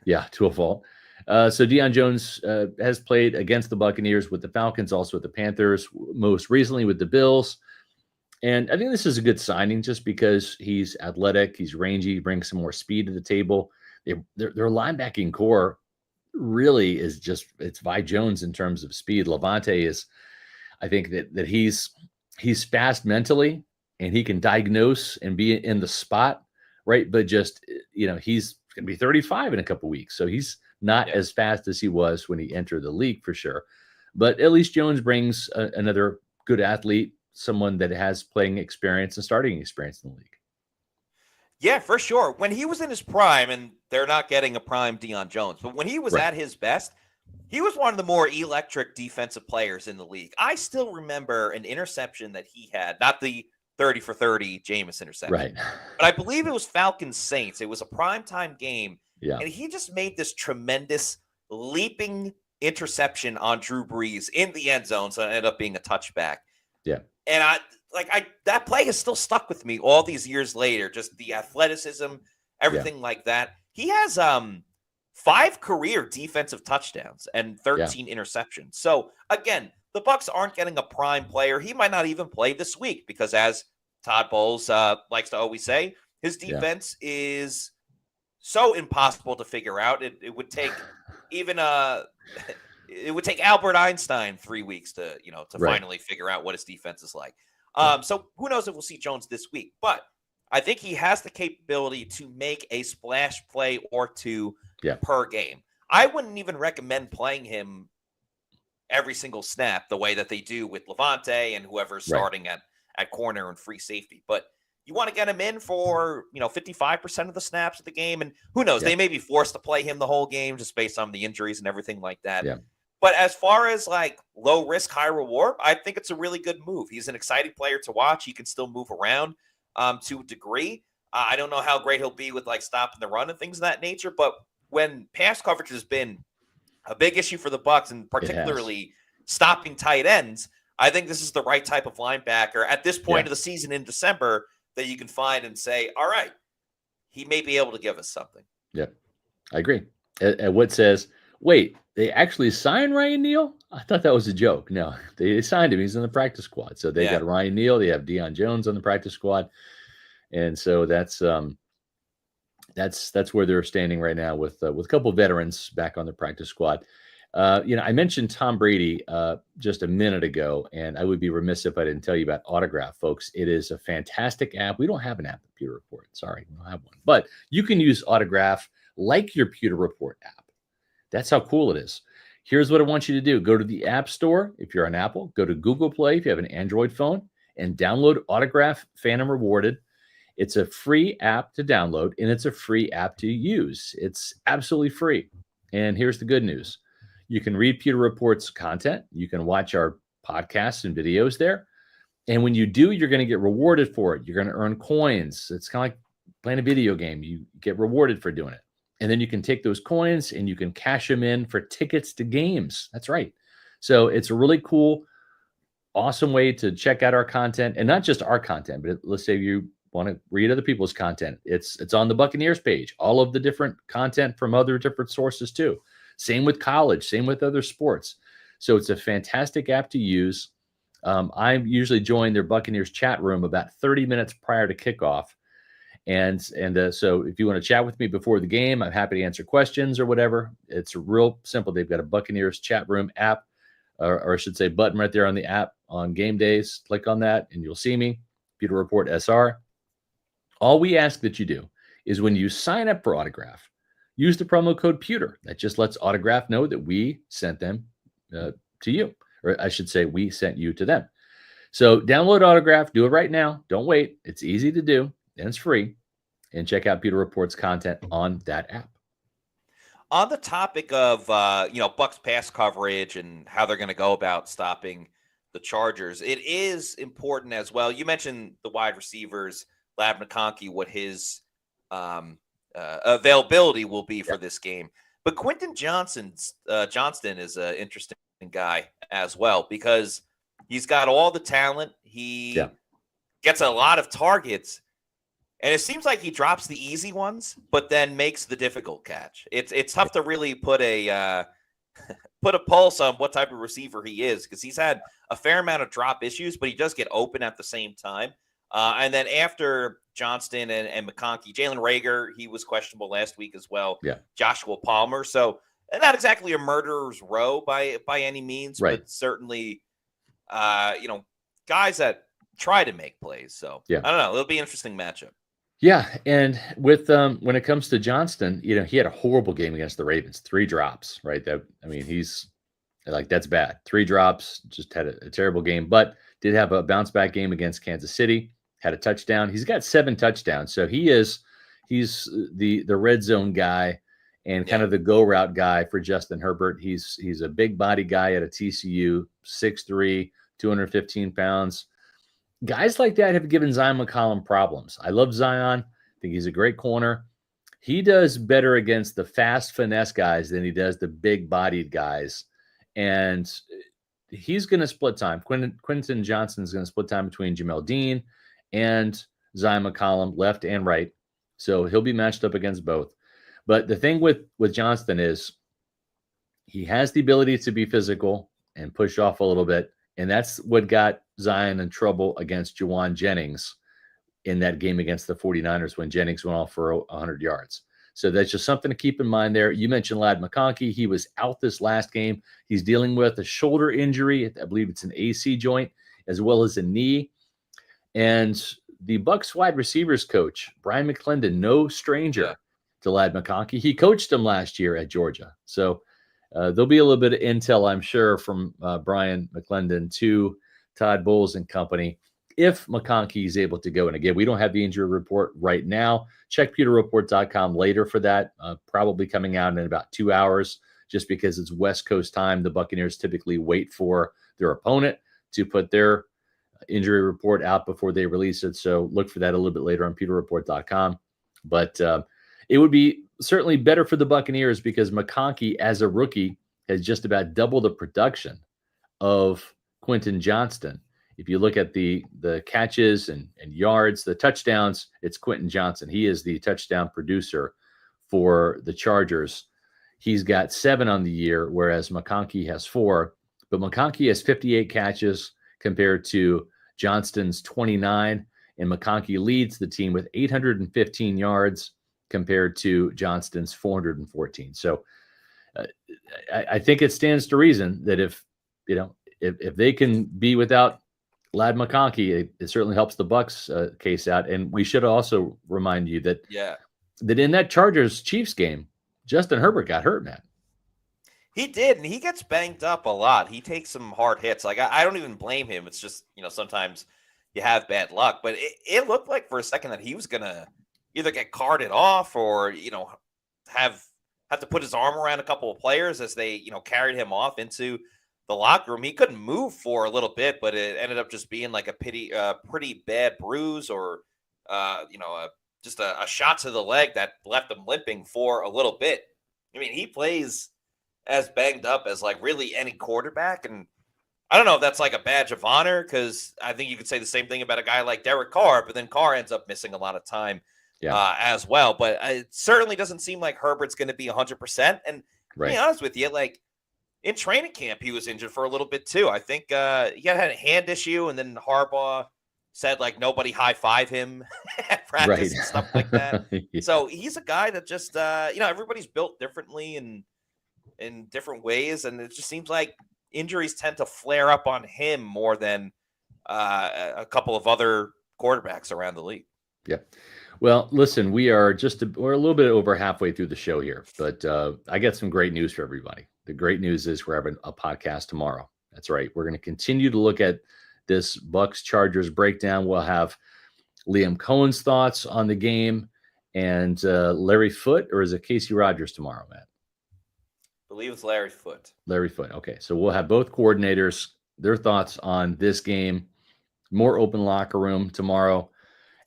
Yeah, to a fault. So Deion Jones has played against the Buccaneers, with the Falcons, also with the Panthers, most recently with the Bills. And I think this is a good signing just because he's athletic, he's rangy, brings some more speed to the table. Their linebacking core really is it's Vi Jones in terms of speed. Levante is, I think that he's fast mentally, and he can diagnose and be in the spot, right? But just, he's going to be 35 in a couple weeks. So he's not as fast as he was when he entered the league, for sure. But at least Jones brings another good athlete, someone that has playing experience and starting experience in the league. Yeah, for sure. When he was in his prime, and they're not getting a prime Deion Jones, but when he was Right. at his best, he was one of the more electric defensive players in the league. I still remember an interception that he had, not the 30 for 30 Jameis interception, Right. but I believe it was Falcons Saints. It was a primetime game, Yeah. and he just made this tremendous leaping interception on Drew Brees in the end zone, so it ended up being a touchback. Yeah. And that play has still stuck with me all these years later. Just the athleticism, everything like that. He has 5 career defensive touchdowns and 13 interceptions. So again, the Bucs aren't getting a prime player. He might not even play this week because, as Todd Bowles likes to always say, his defense is so impossible to figure out. It would take even it would take Albert Einstein 3 weeks to finally figure out what his defense is like. So who knows if we'll see Jones this week, but I think he has the capability to make a splash play or two per game. I wouldn't even recommend playing him every single snap the way that they do with Levante and whoever's starting at corner and free safety. But you want to get him in for, 55% of the snaps of the game. And who knows, they may be forced to play him the whole game just based on the injuries and everything like that. Yeah. But as far as low risk, high reward, I think it's a really good move. He's an exciting player to watch. He can still move around to a degree. I don't know how great he'll be with stopping the run and things of that nature. But when pass coverage has been a big issue for the Bucs, and particularly stopping tight ends, I think this is the right type of linebacker at this point of the season in December that you can find and say, all right, he may be able to give us something. Yeah, I agree. And what says, wait, they actually signed Ryan Neal? I thought that was a joke. No, they signed him. He's in the practice squad. So they got Ryan Neal. They have Deion Jones on the practice squad. And so that's where they're standing right now with a couple of veterans back on the practice squad. I mentioned Tom Brady just a minute ago, and I would be remiss if I didn't tell you about Autograph, folks. It is a fantastic app. We don't have an app at Pewter Report. Sorry, we don't have one. But you can use Autograph like your Pewter Report app. That's how cool it is. Here's what I want you to do. Go to the App Store if you're on Apple. Go to Google Play if you have an Android phone, and download Autograph Phantom Rewarded. It's a free app to download, and it's a free app to use. It's absolutely free. And here's the good news. You can read Pewter Report's content. You can watch our podcasts and videos there. And when you do, you're going to get rewarded for it. You're going to earn coins. It's kind of like playing a video game. You get rewarded for doing it. And then you can take those coins and you can cash them in for tickets to games. That's right. So it's a really cool, awesome way to check out our content. And not just our content, but let's say you want to read other people's content. It's on the Buccaneers page. All of the different content from other different sources too. Same with college, same with other sports. So it's a fantastic app to use. I usually join their Buccaneers chat room about 30 minutes prior to kickoff. And so if you want to chat with me before the game, I'm happy to answer questions or whatever. It's real simple. They've got a Buccaneers chat room app, or I should say button right there on the app on game days. Click on that and you'll see me, Pewter Report SR. All we ask that you do is when you sign up for Autograph, use the promo code Pewter. That just lets Autograph know that we sent them to you, or I should say we sent you to them. So download Autograph. Do it right now. Don't wait. It's easy to do and it's free. And check out Pewter Report's content on that app. On the topic of Bucs pass coverage and how they're going to go about stopping the Chargers, it is important as well. You mentioned the wide receivers, Lab McConkey, what his availability will be for this game. But Quentin Johnston is an interesting guy as well, because he's got all the talent. He gets a lot of targets, and it seems like he drops the easy ones, but then makes the difficult catch. It's tough to really put a pulse on what type of receiver he is, because he's had a fair amount of drop issues, but he does get open at the same time. And then after Johnston and McConkey, Jalen Reagor, he was questionable last week as well. Yeah. Joshua Palmer. So not exactly a murderer's row by any means, right. but certainly, guys that try to make plays. So I don't know. It'll be an interesting matchup. Yeah, and with when it comes to Johnston, he had a horrible game against the Ravens, 3 drops, right? He's like, that's bad. 3 drops, just had a terrible game, but did have a bounce back game against Kansas City, had a touchdown. He's got 7 touchdowns, so he's the red zone guy and kind of the go route guy for Justin Herbert. He's a big body guy at a TCU, 6'3", 215 pounds. Guys like that have given Zion McCollum problems. I love Zion. I think he's a great corner. He does better against the fast finesse guys than he does the big-bodied guys. And he's going to split time. Quentin Johnston's going to split time between Jamel Dean and Zion McCollum, left and right. So he'll be matched up against both. But the thing with Johnston is he has the ability to be physical and push off a little bit. And that's what got Zion in trouble against Juwan Jennings in that game against the 49ers when Jennings went off for 100 yards. So that's just something to keep in mind there. You mentioned Ladd McConkey. He was out this last game. He's dealing with a shoulder injury. I believe it's an AC joint as well as a knee. And the Bucs wide receivers coach, Brian McClendon, no stranger to Ladd McConkey. He coached him last year at Georgia. So there'll be a little bit of intel, I'm sure, from Brian McClendon to Todd Bowles and company if McConkey is able to go. And again, we don't have the injury report right now. Check pewterreport.com later for that, probably coming out in about 2 hours, just because it's West Coast time. The Buccaneers typically wait for their opponent to put their injury report out before they release it. So look for that a little bit later on pewterreport.com. But it would be certainly better for the Buccaneers because McConkey, as a rookie, has just about double the production of Quentin Johnston. If you look at the catches and yards, the touchdowns, it's Quentin Johnston. He is the touchdown producer for the Chargers. He's got 7 on the year, whereas McConkey has 4. But McConkey has 58 catches compared to Johnston's 29, and McConkey leads the team with 815 yards compared to Johnston's 414. So I think it stands to reason that if they can be without Ladd McConkey, it certainly helps the Bucs case out. And we should also remind you that in that Chargers-Chiefs game, Justin Herbert got hurt, man. He did, and he gets banged up a lot. He takes some hard hits. Like, I don't even blame him. It's just, sometimes you have bad luck. But it looked like for a second that he was going to either get carted off or, have to put his arm around a couple of players as they, carried him off into the locker room. He couldn't move for a little bit, but it ended up just being like a pretty bad bruise or, just a shot to the leg that left him limping for a little bit. I mean, he plays as banged up as like really any quarterback. And I don't know if that's like a badge of honor, because I think you could say the same thing about a guy like Derek Carr, but then Carr ends up missing a lot of time as well. But it certainly doesn't seem like Herbert's going to be 100%. And to be honest with you, like in training camp, he was injured for a little bit too. I think he had a hand issue, and then Harbaugh said like nobody high-five him at practice and stuff like that. So he's a guy that just, everybody's built differently and in different ways. And it just seems like injuries tend to flare up on him more than a couple of other quarterbacks around the league. Yeah. Well, listen, we're a little bit over halfway through the show here, but I got some great news for everybody. The great news is we're having a podcast tomorrow. That's right. We're going to continue to look at this Bucs Chargers breakdown. We'll have Liam Cohen's thoughts on the game and Larry Foote, or is it Casey Rogers tomorrow, Matt? I believe it's Larry Foote. Larry Foote. Okay. So we'll have both coordinators, their thoughts on this game, more open locker room tomorrow.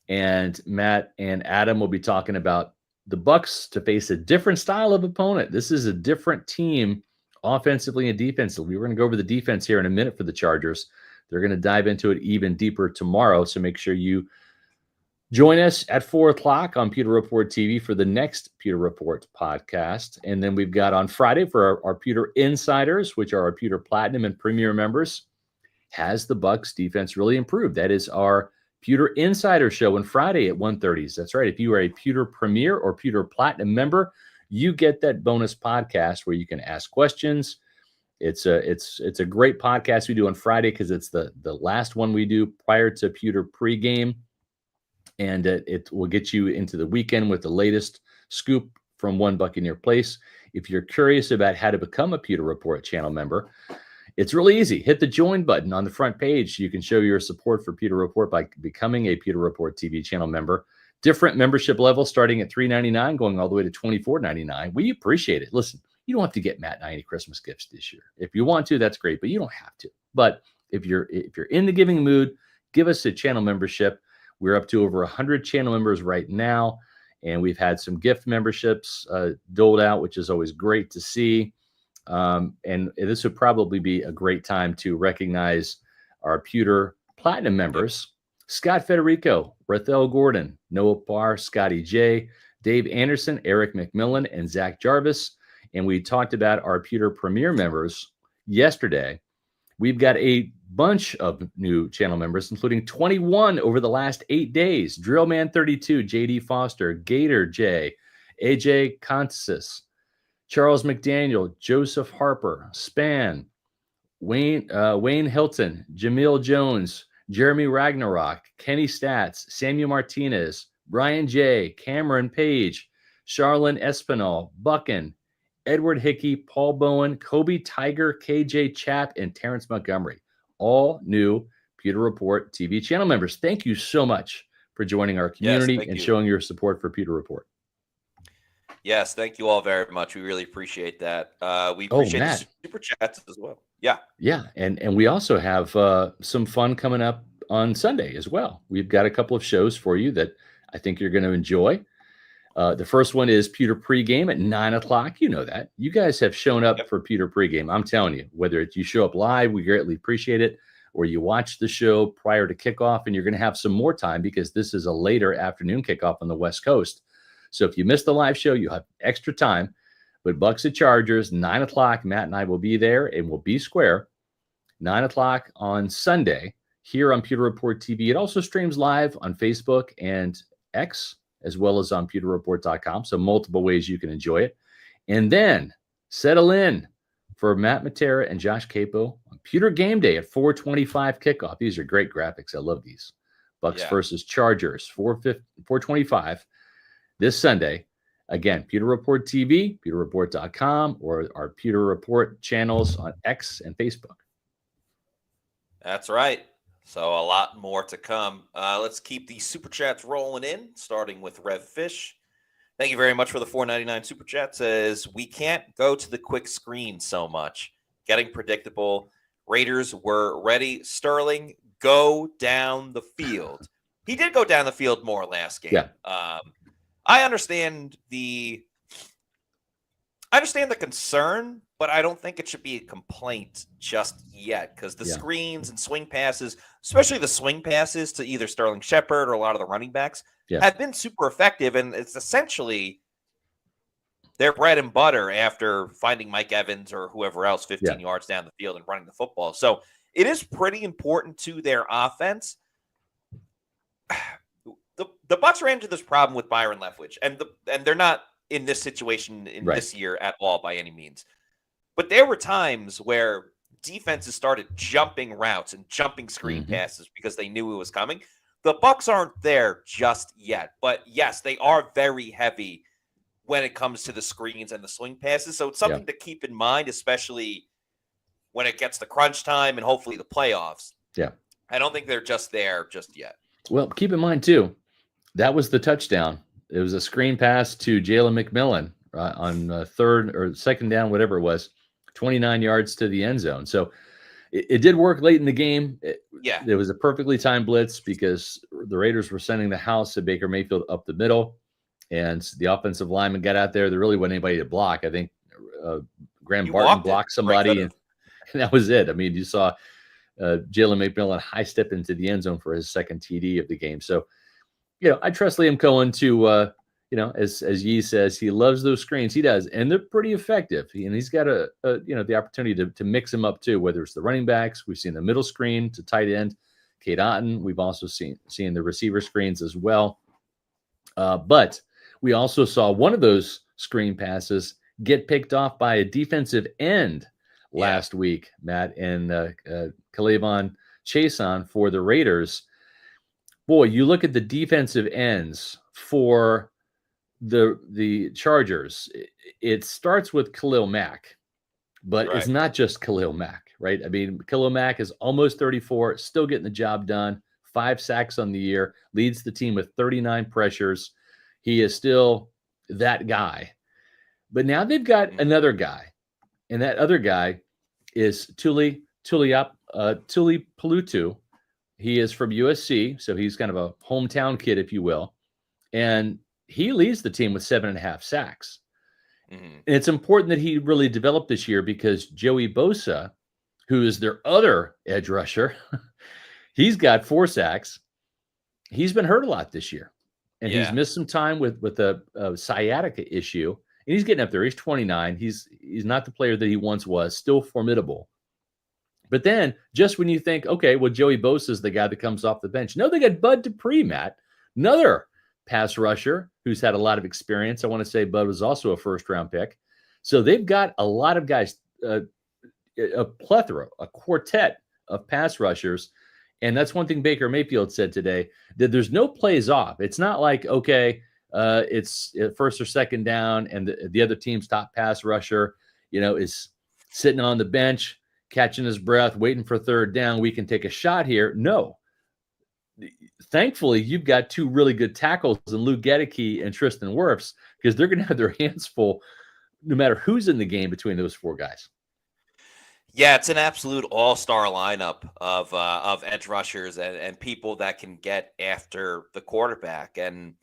And Matt and Adam will be talking about the Bucs to face a different style of opponent. This is a different team offensively and defensively. We're going to go over the defense here in a minute for the Chargers. They're going to dive into it even deeper tomorrow. So make sure you join us at 4 o'clock on Pewter Report TV for the next Pewter Report podcast. And then we've got on Friday for our Pewter Insiders, which are our Pewter Platinum and Premier members. Has the Bucs defense really improved? That is our Pewter Insider show on Friday at 1:30. That's right. If you are a Pewter Premier or Pewter Platinum member, you get that bonus podcast where you can ask questions. It's a great podcast we do on Friday because it's the last one we do prior to Pewter pregame. And it will get you into the weekend with the latest scoop from One Buccaneer Place. If you're curious about how to become a Pewter Report channel member, it's really easy. Hit the join button on the front page. You can show your support for Pewter Report by becoming a Pewter Report TV channel member. Different membership levels starting at $3.99, going all the way to $24.99. We appreciate it. Listen, you don't have to get Matt and I any Christmas gifts this year. If you want to, that's great, but you don't have to. But if you're in the giving mood, give us a channel membership. We're up to over 100 channel members right now, and we've had some gift memberships doled out, which is always great to see. And this would probably be a great time to recognize our Pewter Platinum members: Scott Federico, Rathel Gordon, Noah Parr, Scotty J, Dave Anderson, Eric McMillan, and Zach Jarvis. And we talked about our Pewter Premier members yesterday. We've got a bunch of new channel members, including 21 over the last 8 days. Drillman 32, JD Foster, Gator J, AJ Consis, Charles McDaniel, Joseph Harper, Span, Wayne Hilton, Jamil Jones, Jeremy Ragnarok, Kenny Stats, Samuel Martinez, Brian J, Cameron Page, Charlene Espinal, Buckin, Edward Hickey, Paul Bowen, Kobe Tiger, KJ Chap, and Terrence Montgomery. All new Pewter Report TV channel members. Thank you so much for joining our community and showing your support for Pewter Report. Yes, thank you all very much. We really appreciate that. We appreciate the super chats as well. Yeah. Yeah, and we also have some fun coming up on Sunday as well. We've got a couple of shows for you that I think you're going to enjoy. The first one is Pewter Pregame at 9 o'clock. You know that. You guys have shown up for Pewter Pregame. I'm telling you, whether you show up live, we greatly appreciate it, or you watch the show prior to kickoff, and you're going to have some more time because this is a later afternoon kickoff on the West Coast. So if you missed the live show, you'll have extra time. But Bucs at Chargers, 9 o'clock, Matt and I will be there, and we'll be square. 9 o'clock on Sunday here on Pewter Report TV. It also streams live on Facebook and X, as well as on pewterreport.com. So multiple ways you can enjoy it. And then settle in for Matt Matera and Josh Capo on Pewter Game Day at 4:25 kickoff. These are great graphics. I love these. Bucs versus Chargers, 4:25 this Sunday. Again, Pewter Report TV, pewterreport.com, or our Pewter Report channels on X and Facebook. That's right. So a lot more to come. Let's keep these super chats rolling in, starting with Rev Fish. Thank you very much for the $4.99 super chat. Says, we can't go to the quick screen so much. Getting predictable. Raiders were ready. Sterling, go down the field. He did go down the field more last game. Yeah. I understand the concern, but I don't think it should be a complaint just yet because the screens and swing passes, especially the swing passes to either Sterling Shepard or a lot of the running backs, have been super effective. And it's essentially their bread and butter after finding Mike Evans or whoever else 15 yards down the field and running the football. So it is pretty important to their offense. The Bucs ran into this problem with Byron Leftwich, and they're not in this situation this year at all by any means. But there were times where defenses started jumping routes and jumping screen passes because they knew it was coming. The Bucs aren't there just yet, but yes, they are very heavy when it comes to the screens and the swing passes. So it's something to keep in mind, especially when it gets to crunch time and hopefully the playoffs. Yeah. I don't think they're just there just yet. Well, keep in mind too, that was the touchdown. It was a screen pass to Jalen McMillan on third or second down, whatever it was, 29 yards to the end zone. So it did work late in the game. It was a perfectly timed blitz because the Raiders were sending the house of Baker Mayfield up the middle, and the offensive lineman got out there. There really wasn't anybody to block. I think Graham You Barton walked it. blocked Or he somebody, could've. and that was it. I mean, you saw Jalen McMillan high step into the end zone for his second TD of the game. So, I trust Liam Cohen to, as Yee says, he loves those screens. He does, and they're pretty effective. And he's got the opportunity to mix them up too. Whether it's the running backs, we've seen the middle screen to tight end, Kate Otten. We've also seen the receiver screens as well. But we also saw one of those screen passes get picked off by a defensive end last week, Matt, and Kalavon Chason for the Raiders. Boy, you look at the defensive ends for the Chargers. It starts with Khalil Mack, but it's not just Khalil Mack, right? I mean, Khalil Mack is almost 34, still getting the job done. 5 sacks on the year, leads the team with 39 pressures. He is still that guy. But now they've got another guy, and that other guy is Tuli Palutu. He is from USC, so he's kind of a hometown kid, if you will. And he leads the team with 7.5 sacks. And it's important that he really developed this year because Joey Bosa, who is their other edge rusher, he's got 4 sacks. He's been hurt a lot this year. And he's missed some time with a sciatica issue. And he's getting up there. He's 29. He's not the player that he once was, still formidable. But then just when you think, okay, well, Joey Bosa is the guy that comes off the bench. No, they got Bud Dupree, Matt, another pass rusher who's had a lot of experience. I want to say Bud was also a first-round pick. So they've got a lot of guys, a plethora, a quartet of pass rushers. And that's one thing Baker Mayfield said today, that there's no plays off. It's not like, okay, it's first or second down and the other team's top pass rusher, is sitting on the bench, catching his breath, waiting for third down. We can take a shot here. No. Thankfully, you've got 2 really good tackles in Luke Gedeke and Tristan Wirfs, because they're going to have their hands full no matter who's in the game between those 4 guys. Yeah, it's an absolute all-star lineup of edge rushers and people that can get after the quarterback. And,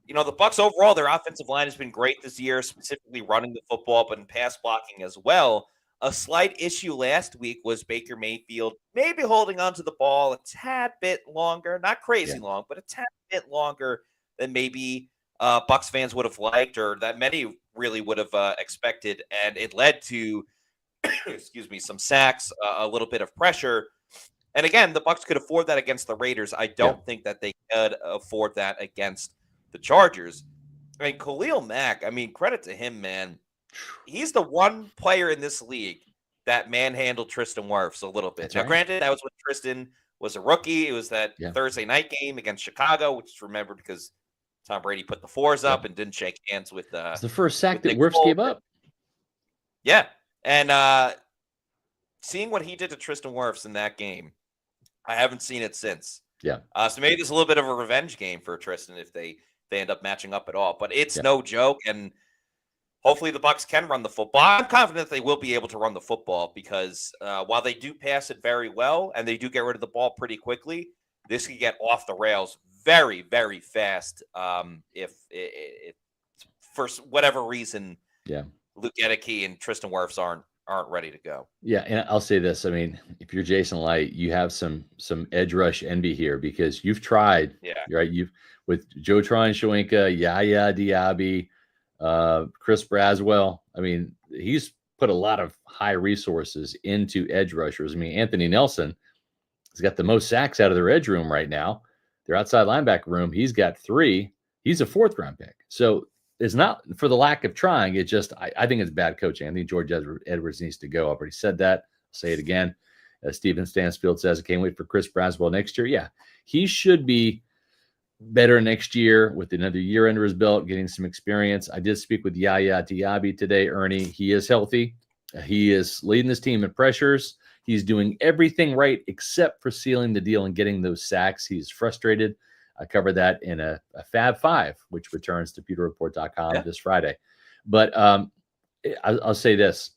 the Bucs overall, their offensive line has been great this year, specifically running the football, but in pass blocking as well. A slight issue last week was Baker Mayfield maybe holding onto the ball a tad bit longer, not crazy long, but a tad bit longer than maybe Bucs fans would have liked, or that many really would have expected. And it led to some sacks, a little bit of pressure. And again, the Bucs could afford that against the Raiders. I don't think that they could afford that against the Chargers. I mean, Khalil Mack, credit to him, man. He's the one player in this league that manhandled Tristan Wirfs a little bit. That's now, right. granted, that was when Tristan was a rookie. It was that Thursday night game against Chicago, which is remembered because Tom Brady put the 4s up and didn't shake hands with it's the first sack that Nick Wirfs Foles. gave up. Yeah. And seeing what he did to Tristan Wirfs in that game, I haven't seen it since. Yeah. So maybe there's a little bit of a revenge game for Tristan if they end up matching up at all. But it's no joke, and hopefully the Bucs can run the football. I'm confident they will be able to run the football because while they do pass it very well and they do get rid of the ball pretty quickly, this could get off the rails very, very fast if for whatever reason Luke Gedeke and Tristan Wirfs aren't ready to go. Yeah, and I'll say this. If you're Jason Light, you have some edge rush envy here because you've tried. Yeah. Right. You've with Joe Tryon-Shoyinka, Yaya Diaby, Chris Braswell. He's put a lot of high resources into edge rushers. Anthony Nelson has got the most sacks out of their edge room right now. Their outside linebacker room, he's got 3. He's a 4th-round pick. So it's not for the lack of trying. It just, I think it's bad coaching. I think George Edwards needs to go. I've already said that. I'll say it again. Steven Stansfield says, I can't wait for Chris Braswell next year. Yeah, he should be better next year with another year under his belt, getting some experience. I did speak with Yaya Diaby today, Ernie. He is healthy. He is leading this team in pressures. He's doing everything right except for sealing the deal and getting those sacks. He's frustrated. I covered that in a Fab 5, which returns to pewterreport.com this Friday. But I'll say this.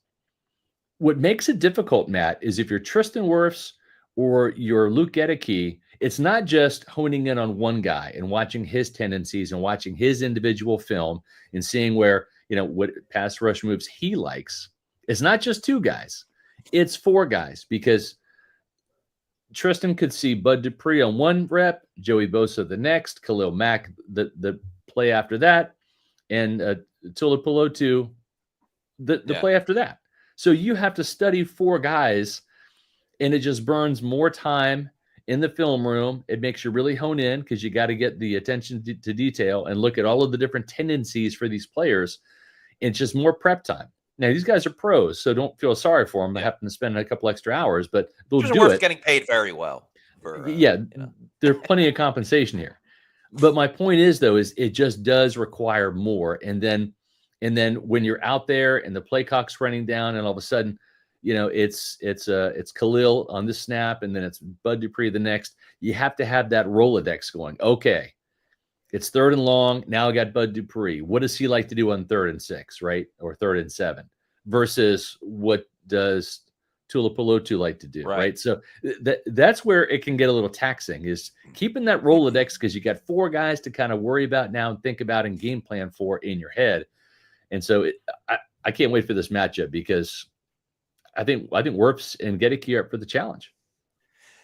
What makes it difficult, Matt, is if you're Tristan Wirfs or you're Luke Gedeke, it's not just honing in on one guy and watching his tendencies and watching his individual film and seeing where, what pass rush moves he likes. It's not just 2 guys. It's 4 guys because Tristan could see Bud Dupree on 1 rep, Joey Bosa the next, Khalil Mack the play after that, and Tuipulotu the play after that. So you have to study 4 guys, and it just burns more time in the film room. It makes you really hone in because you got to get the attention to detail and look at all of the different tendencies for these players. It's just more prep time. Now, these guys are pros, so don't feel sorry for them. They happen to spend a couple extra hours, but they'll do it. Getting paid very well. There's plenty of compensation here. But my point is, though, is it just does require more. And then when you're out there and the play clock's running down, and all of a sudden, it's Khalil on this snap, and then it's Bud Dupree the next. You have to have that Rolodex going. Okay, it's 3rd and long. Now I got Bud Dupree. What does he like to do on 3rd and 6, right? Or 3rd and 7 versus what does Tuipulotu like to do, right? So that's where it can get a little taxing, is keeping that Rolodex, because you got 4 guys to kind of worry about now and think about and game plan for in your head. And so I can't wait for this matchup, because I think Wirfs and Gedeke are up for the challenge.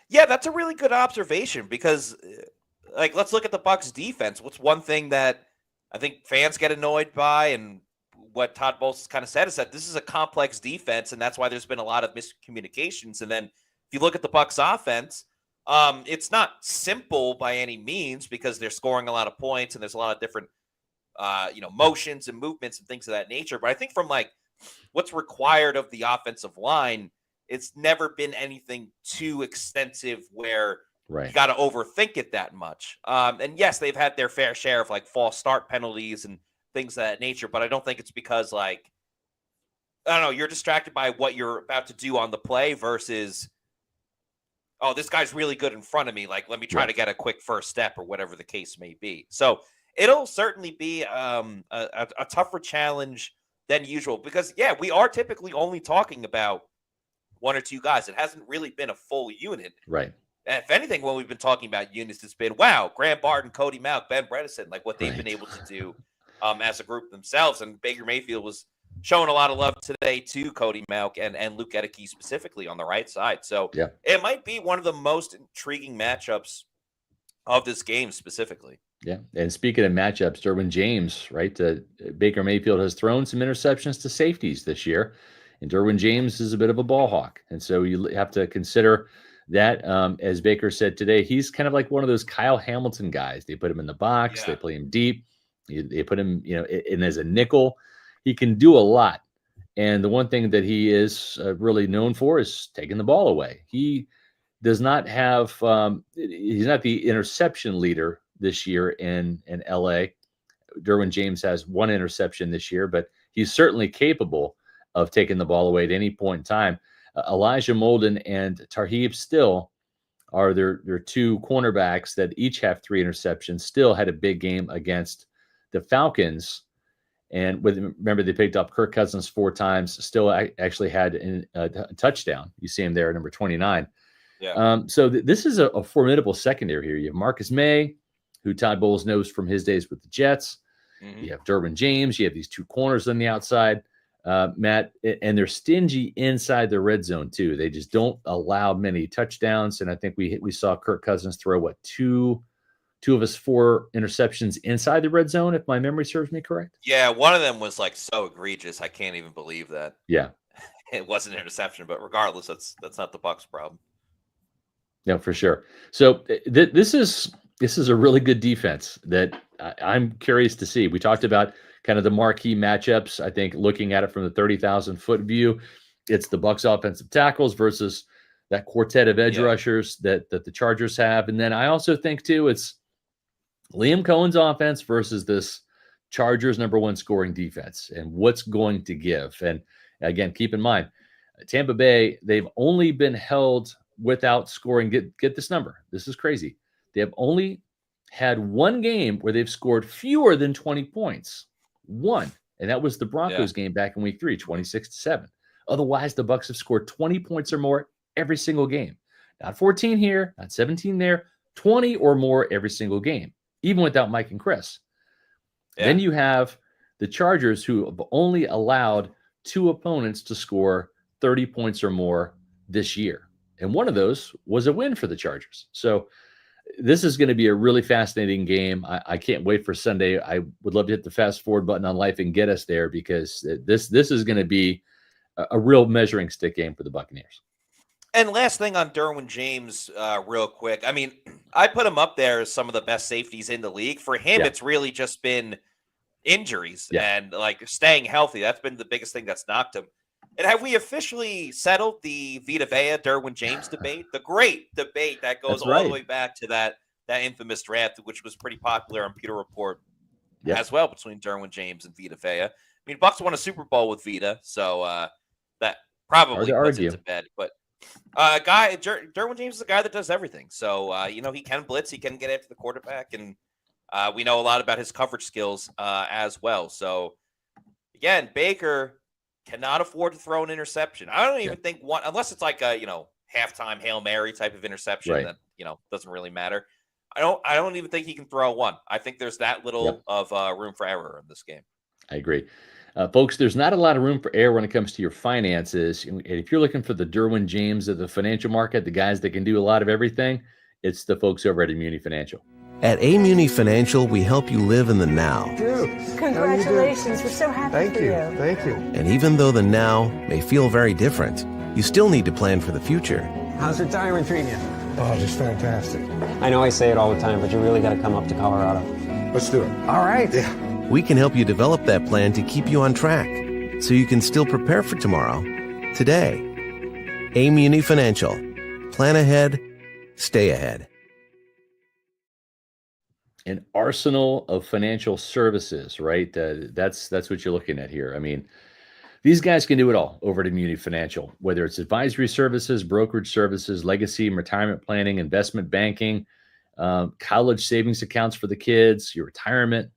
Yeah, that's a really good observation, because let's look at the Bucs defense. What's one thing that I think fans get annoyed by, and what Todd Bowles kind of said, is that this is a complex defense, and that's why there's been a lot of miscommunications. And then if you look at the Bucs offense, it's not simple by any means, because they're scoring a lot of points and there's a lot of different motions and movements and things of that nature. But I think from what's required of the offensive line, it's never been anything too extensive where you got to overthink it that much. And yes, they've had their fair share of false start penalties and things of that nature, but I don't think it's because I don't know, you're distracted by what you're about to do on the play versus, oh, this guy's really good in front of me. Let me try to get a quick first step, or whatever the case may be. So it'll certainly be a tougher challenge than usual, because we are typically only talking about 1 or 2 guys. It hasn't really been a full unit. Right. And if anything, when we've been talking about units, it's been, wow, Graham Barton, Cody Mauch, Ben Bredesen, what they've been able to do as a group themselves. And Baker Mayfield was showing a lot of love today to Cody Mauch and Luke Gedeke specifically on the right side. So it might be one of the most intriguing matchups of this game specifically. Yeah. And speaking of matchups, Derwin James, right? Baker Mayfield has thrown some interceptions to safeties this year, and Derwin James is a bit of a ball hawk. And so you have to consider that, as Baker said today, he's kind of like one of those Kyle Hamilton guys. They put him in the box, they play him deep, they put him, and as a nickel, he can do a lot. And the one thing that he is really known for is taking the ball away. He does not have, he's not the interception leader this year in LA. Derwin James has 1 interception this year, but he's certainly capable of taking the ball away at any point in time. Elijah Molden and Tarheeb Still are their 2 cornerbacks that each have 3 interceptions. Still had a big game against the Falcons. And remember, they picked up Kirk Cousins 4 times. Still actually had a touchdown. You see him there, number 29. So this is a formidable secondary here. You have Marcus May, who Todd Bowles knows from his days with the Jets. You have Derwin James. You have these 2 corners on the outside, Matt, and they're stingy inside the red zone too. They just don't allow many touchdowns. And I think we saw Kirk Cousins throw two of his 4 interceptions inside the red zone, if my memory serves me correct. Yeah, one of them was so egregious, I can't even believe that. Yeah, it wasn't an interception, but regardless, that's not the Bucs' problem. No, for sure. So this is a really good defense that I'm curious to see. We talked about kind of the marquee matchups. I think looking at it from the 30,000-foot view, it's the Bucs offensive tackles versus that quartet of edge rushers that the Chargers have. And then I also think too, it's Liam Cohen's offense versus this Chargers number 1 scoring defense, and what's going to give. And again, keep in mind, Tampa Bay, they've only been held without scoring. Get this number. This is crazy. They have only had 1 game where they've scored fewer than 20 points. 1. And that was the Broncos game back in week 3, 26-7. Otherwise, the Bucs have scored 20 points or more every single game. Not 14 here, not 17 there, 20 or more every single game, even without Mike and Chris. Then you have the Chargers, who have only allowed 2 opponents to score 30 points or more this year. And one of those was a win for the Chargers. So this is going to be a really fascinating game. I can't wait for Sunday. I would love to hit the fast forward button on life and get us there, because this is going to be a real measuring stick game for the Buccaneers. And last thing on Derwin James, real quick. I mean, I put him up there as some of the best safeties in the league. For him, it's really just been injuries and like staying healthy. That's been the biggest thing that's knocked him. And have we officially settled the Vita Vea Derwin James debate? The great debate that goes all the way back to that infamous draft, which was pretty popular on Pewter Report as well, between Derwin James and Vita Vea. I mean, Bucs won a Super Bowl with Vita, so that probably puts it to bed. But Derwin James is a guy that does everything. So, he can blitz, he can get after the quarterback, and we know a lot about his coverage skills as well. So, again, Baker cannot afford to throw an interception. I don't even think one, unless it's like a, halftime Hail Mary type of interception that, doesn't really matter. I don't even think he can throw one. I think there's that little of room for error in this game. I agree. Folks, there's not a lot of room for error when it comes to your finances. And if you're looking for the Derwin James of the financial market, the guys that can do a lot of everything, it's the folks over at Immuni Financial. At Immuni Financial, we help you live in the now. Congratulations. We're so happy for you. Thank you. And even though the now may feel very different, you still need to plan for the future. How's retirement treating you? Oh, just fantastic. I know I say it all the time, but you really got to come up to Colorado. Let's do it. All right. Yeah. We can help you develop that plan to keep you on track, so you can still prepare for tomorrow, today. Immuni Financial. Plan ahead, stay ahead. An arsenal of financial services, right? That's what you're looking at here. I mean, these guys can do it all over at Immuni Financial, whether it's advisory services, brokerage services, legacy and retirement planning, investment banking, college savings accounts for the kids, your retirement,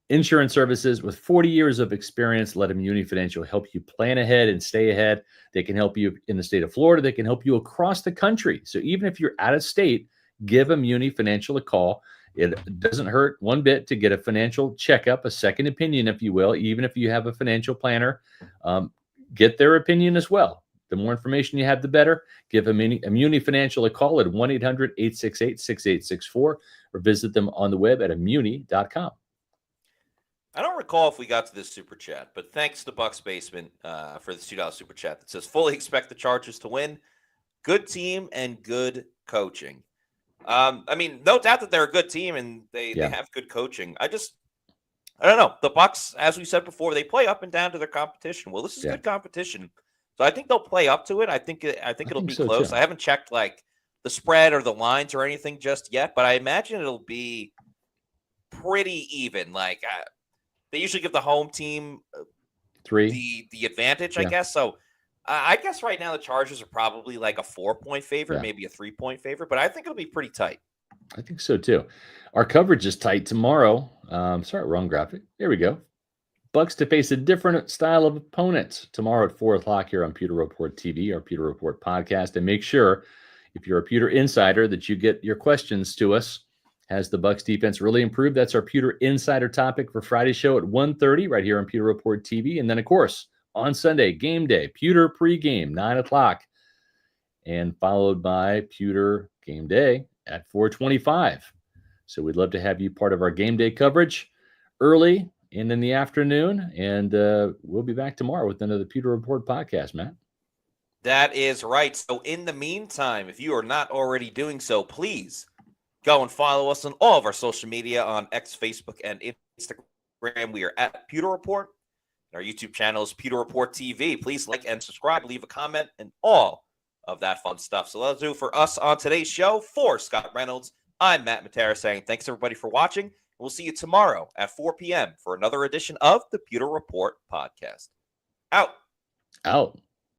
insurance services. With 40 years of experience, let Immuni Financial help you plan ahead and stay ahead. They can help you in the state of Florida. They can help you across the country. So even if you're out of state, give Immuni Financial a call. It doesn't hurt one bit to get a financial checkup, a second opinion, if you will. Even if you have a financial planner, get their opinion as well. The more information you have, the better. Give Immuni Financial a call at 1-800-868-6864 or visit them on the web at immuni.com. I don't recall if we got to this super chat, but thanks to Bucs Basement for the $2 super chat that says, fully expect the Chargers to win. Good team and good coaching. I mean, no doubt that they're a good team and they have good coaching. I don't know. The Bucs, as we said before, they play up and down to their competition. Well, this is good competition, so I think they'll play up to it. I think it'll be close. Too. I haven't checked like the spread or the lines or anything just yet, but I imagine it'll be pretty even. Like they usually give the home team the advantage, I guess. So I guess right now the Chargers are probably like a 4-point favorite, maybe a 3-point favorite, but I think it'll be pretty tight. I think so too. Our coverage is tight tomorrow. Sorry, wrong graphic. There we go. Bucs to face a different style of opponent tomorrow at 4:00 here on Pewter Report TV, our Pewter Report podcast. And make sure, if you're a Pewter insider, that you get your questions to us. Has the Bucs defense really improved? That's our Pewter Insider topic for Friday's show at 1:30 right here on Pewter Report TV. And then, of course, on Sunday, game day, Pewter pregame, 9:00, and followed by Pewter game day at 4:25. So we'd love to have you part of our game day coverage early and in the afternoon. And we'll be back tomorrow with another Pewter Report podcast, Matt. That is right. So in the meantime, if you are not already doing so, please go and follow us on all of our social media on X, Facebook, and Instagram. We are at Pewter Report. Our YouTube channel is Pewter Report TV. Please like and subscribe, leave a comment, and all of that fun stuff. So that'll do for us on today's show. For Scott Reynolds, I'm Matt Matera saying thanks, everybody, for watching. We'll see you tomorrow at 4 p.m. for another edition of the Pewter Report podcast. Out.